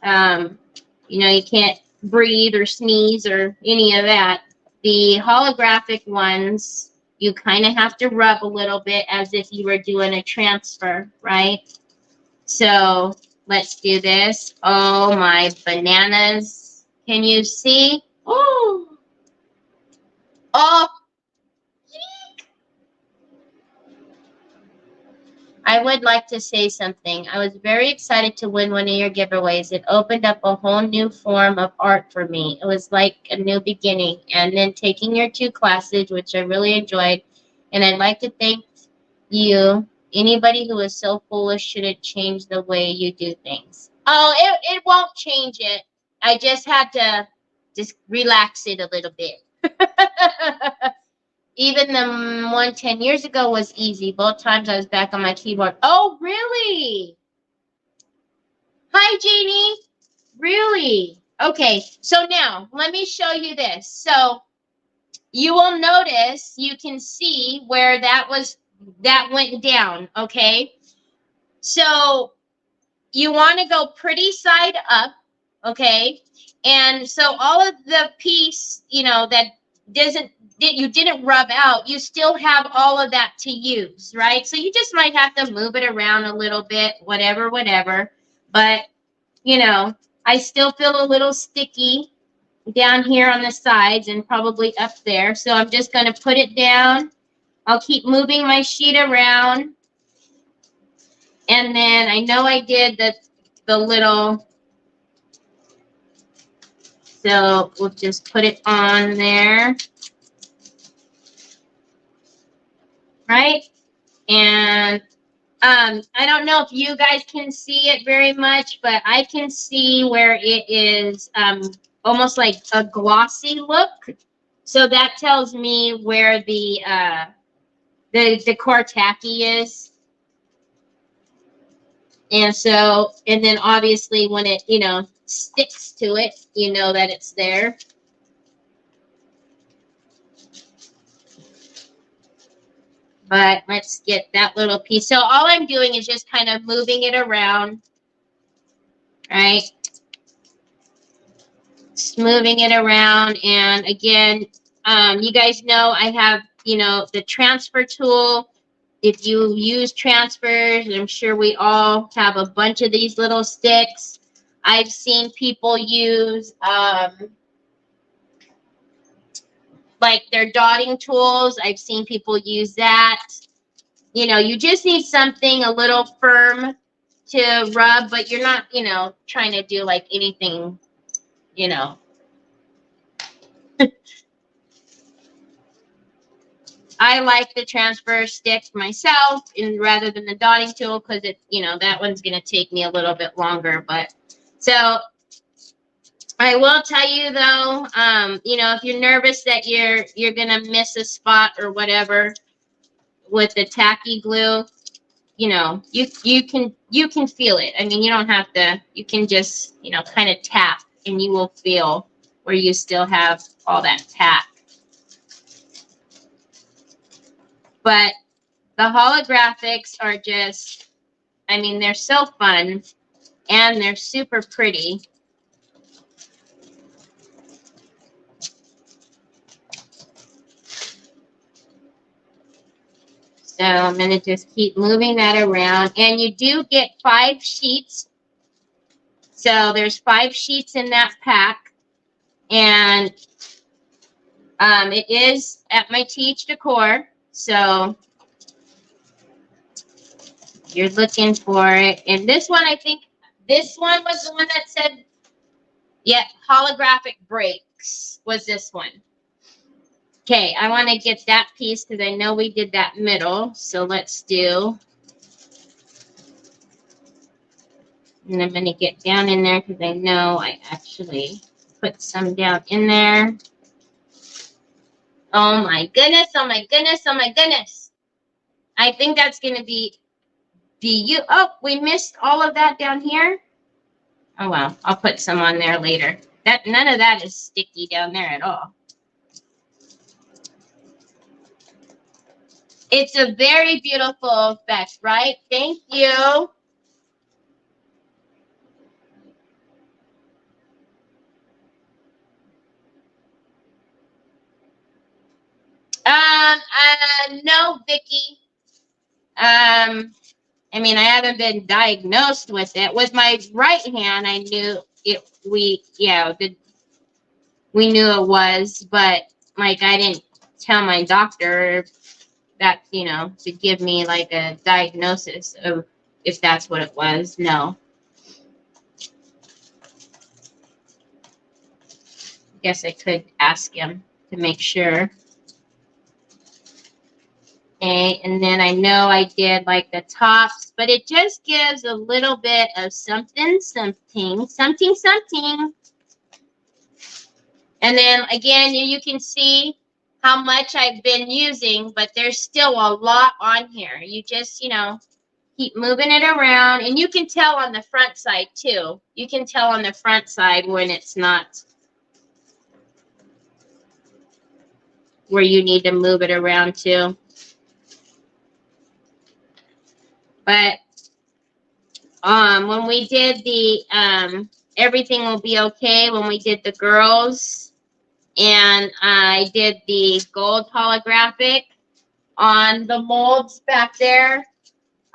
A: You can't breathe or sneeze or any of that. The holographic ones, you kind of have to rub a little bit as if you were doing a transfer, right? So let's do this. Oh, my bananas. Can you see? Oh, I would like to say something. I was very excited to win one of your giveaways. It opened up a whole new form of art for me. It was like a new beginning. And then taking your 2 classes, which I really enjoyed. And I'd like to thank you. Anybody who is so foolish shouldn't change the way you do things. Oh, it won't change it. I just had to just relax it a little bit. Even the one 10 years ago was easy. Both times I was back on my keyboard. Oh, really? Hi, Jeannie. Really? Okay, so now let me show you this. So you will notice, you can see where that went down, okay? So you want to go pretty side up, okay? And so all of the piece, that you didn't rub out, you still have all of that to use, right? So you just might have to move it around a little bit, whatever. But, I still feel a little sticky down here on the sides and probably up there. So I'm just going to put it down. I'll keep moving my sheet around. And then I know I did the little, so we'll just put it on there. Right? And I don't know if you guys can see it very much, but I can see where it is almost like a glossy look. So that tells me where the decor tacky is. And then obviously when it, sticks to it, you know that it's there. But let's get that little piece. So all I'm doing is just kind of moving it around, right? Just moving it around. And again, you guys know I have, the transfer tool. If you use transfers, I'm sure we all have a bunch of these little sticks. I've seen people use like their dotting tools. I've seen people use that. You just need something a little firm to rub, but you're not, trying to do like anything, I like the transfer stick myself and rather than the dotting tool because it, that one's going to take me a little bit longer. But so I will tell you though, if you're nervous that you're going to miss a spot or whatever with the tacky glue, you can feel it. I mean, you don't have to, you can just, kind of tap and you will feel where you still have all that tack. But the holographics are just, I mean, they're so fun and they're super pretty. So I'm going to just keep moving that around. And you do get 5 sheets. So there's 5 sheets in that pack. And it is at my Teach Decor. So you're looking for it. And this one, I think, this one was the one that said, yeah, holographic breaks was this one. Okay, I want to get that piece because I know we did that middle. So let's do. And I'm going to get down in there because I know I actually put some down in there. Oh my goodness, oh my goodness, oh my goodness. I think that's going to be you. Oh, we missed all of that down here. Oh well, I'll put some on there later. None of that is sticky down there at all. It's a very beautiful effect, right? Thank you. No, Vicky. I mean, I haven't been diagnosed with it. With my right hand, I knew it. We knew it was, but like I didn't tell my doctor that, you know, to give me like a diagnosis of if that's what it was. No. Guess I could ask him to make sure. Okay, and then I know I did like the tops, but it just gives a little bit of something, something, something, something. And then again, you can see how much I've been using, but there's still a lot on here. You just, you know, keep moving it around, and you can tell on the front side too. You can tell on the front side when it's not where you need to move it around to. But when we did the Everything Will Be Okay, when we did the girls, and I did the gold holographic on the molds back there,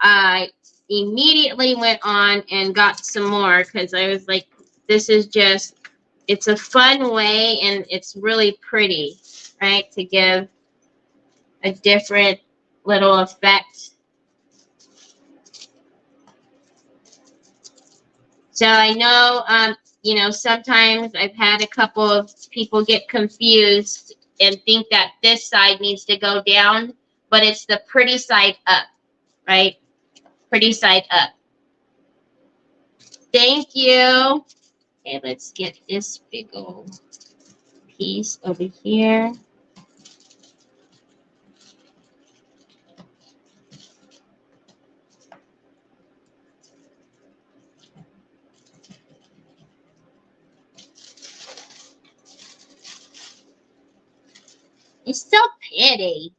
A: I immediately went on and got some more because I was like, this is just, it's a fun way and it's really pretty, right? To give a different little effect. So I know, you know, sometimes I've had a couple of people get confused and think that this side needs to go down, but it's the pretty side up, right? Pretty side up. Thank you. Okay, let's get this big old piece over here. It's so pretty.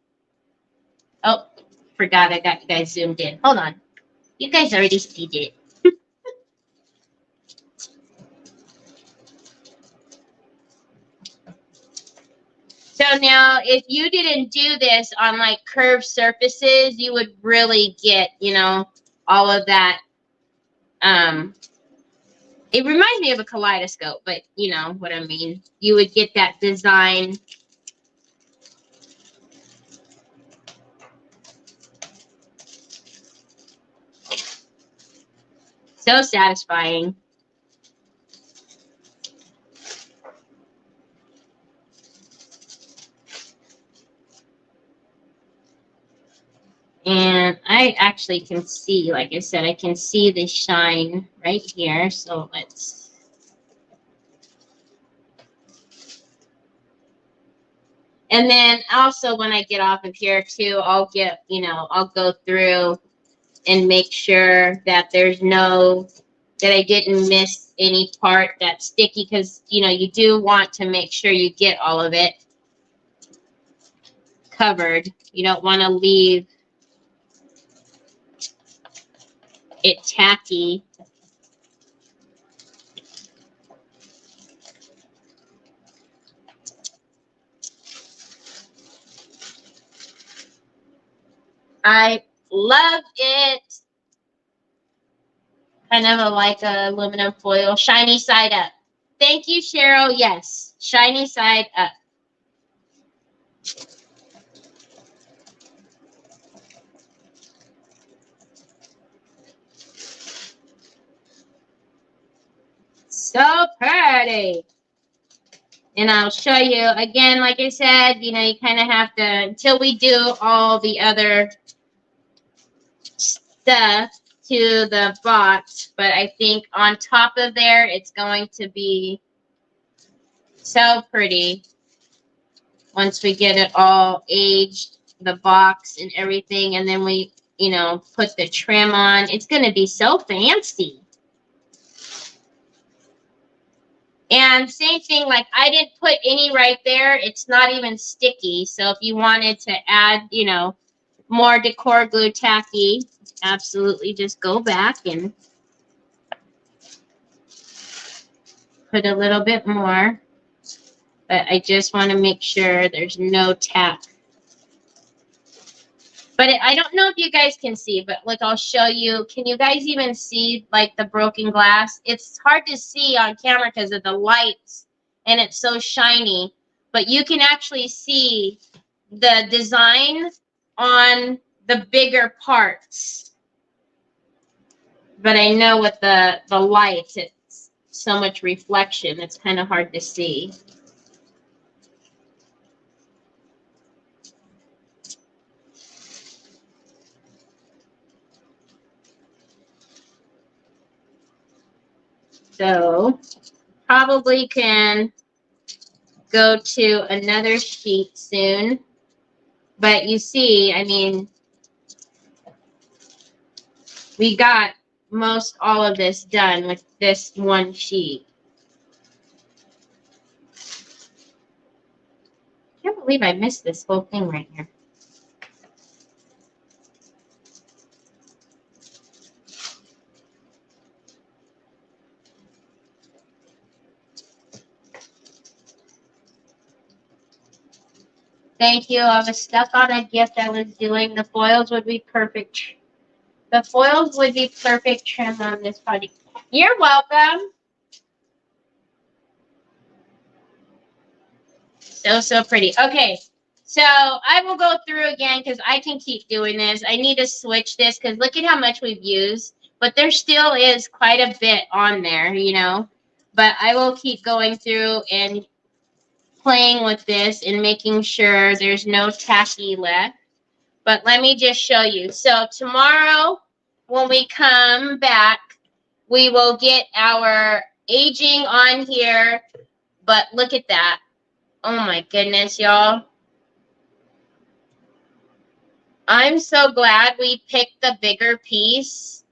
A: Oh, forgot I got you guys zoomed in. Hold on. You guys already see it. So now, if you didn't do this on like curved surfaces, you would really get, you know, all of that. It reminds me of a kaleidoscope, but you know what I mean. You would get that design. So satisfying. And I actually can see, like I said, I can see the shine right here. So let's. And then also when I get off of here too, I'll get, you know, I'll go through and make sure that there's that I didn't miss any part that's sticky, because, you know, you do want to make sure you get all of it covered. You don't want to leave it tacky. I love it. Kind of like a aluminum foil, shiny side up. Thank you, Cheryl. Yes, shiny side up. So pretty. And I'll show you again, like I said, you know, you kind of have to, until we do all the other stuff to the box, but I think on top of there, it's going to be so pretty once we get it all aged, the box and everything, and then we, you know, put the trim on. It's going to be so fancy. And same thing, like I didn't put any right there. It's not even sticky. So if you wanted to add, you know, more decor glue tacky, absolutely just go back and put a little bit more. But I just want to make sure there's no tap. But I don't know if you guys can see, but like I'll show you. Can you guys even see like the broken glass? It's hard to see on camera because of the lights and it's so shiny. But you can actually see the design on the bigger parts. But I know with the lights, it's so much reflection. It's kind of hard to see. So probably can go to another sheet soon. But you see, I mean, we got most all of this done with this one sheet. I can't believe I missed this whole thing right here. Thank you. I was stuck on a gift I was doing. The foils would be perfect. The foils would be perfect trim on this project. You're welcome. So pretty. Okay, so I will go through again because I can keep doing this. I need to switch this because look at how much we've used. But there still is quite a bit on there, you know. But I will keep going through and playing with this and making sure there's no tacky left. But let me just show you. So tomorrow when we come back, we will get our aging on here. But look at that. Oh my goodness, y'all. I'm so glad we picked the bigger piece.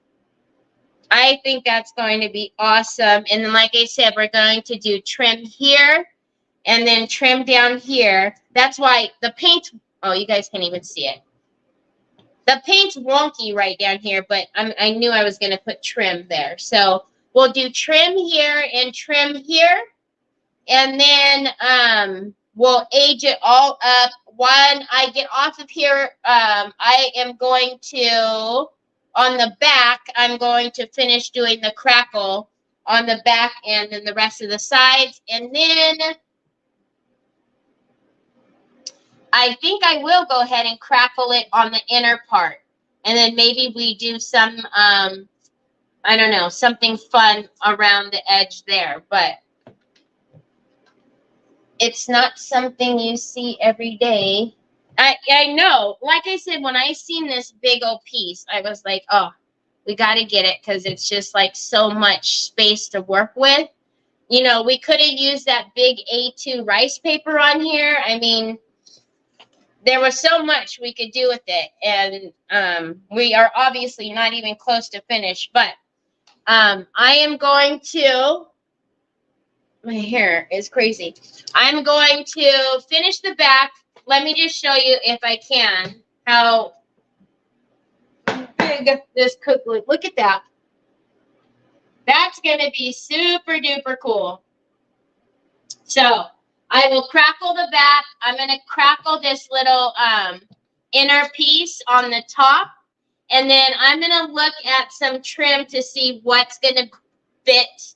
A: I think that's going to be awesome. And then, like I said, we're going to do trim here and then trim down here. That's why the paint, oh, you guys can't even see it. The paint's wonky right down here, but I knew I was going to put trim there. So we'll do trim here and trim here. And then we'll age it all up. When I get off of here, I am going to, on the back, I'm going to finish doing the crackle on the back and then the rest of the sides. And then I think I will go ahead and crackle it on the inner part. And then maybe we do some, I don't know, something fun around the edge there. But it's not something you see every day. I know. Like I said, when I seen this big old piece, I was like, oh, we got to get it because it's just like so much space to work with. You know, we could have used that big A2 rice paper on here. I mean, there was so much we could do with it. And we are obviously not even close to finished. But I am going to... My hair is crazy. I'm going to finish the back. Let me just show you, if I can, how big this cookie. Look at that. That's going to be super duper cool. So I will crackle the back. I'm going to crackle this little inner piece on the top. And then I'm going to look at some trim to see what's going to fit,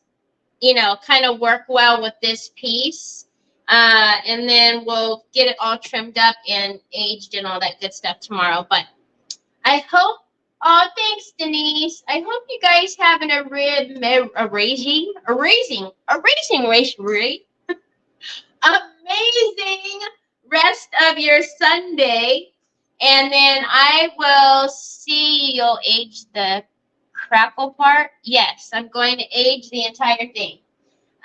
A: you know, kind of work well with this piece. And then we'll get it all trimmed up and aged and all that good stuff tomorrow. But I hope, oh, thanks, Denise. I hope you guys having a amazing rest of your Sunday. And then I will see you'll age the crackle part. Yes, I'm going to age the entire thing.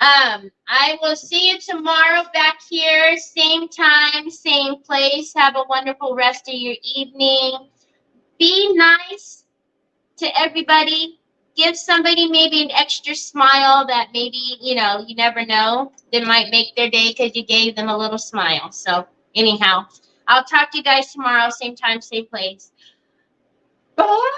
A: I will see you tomorrow back here, same time, same place. Have a wonderful rest of your evening. Be nice to everybody. Give somebody maybe an extra smile that maybe, you know, you never know. That might make their day because you gave them a little smile. So anyhow, I'll talk to you guys tomorrow, same time, same place. Bye.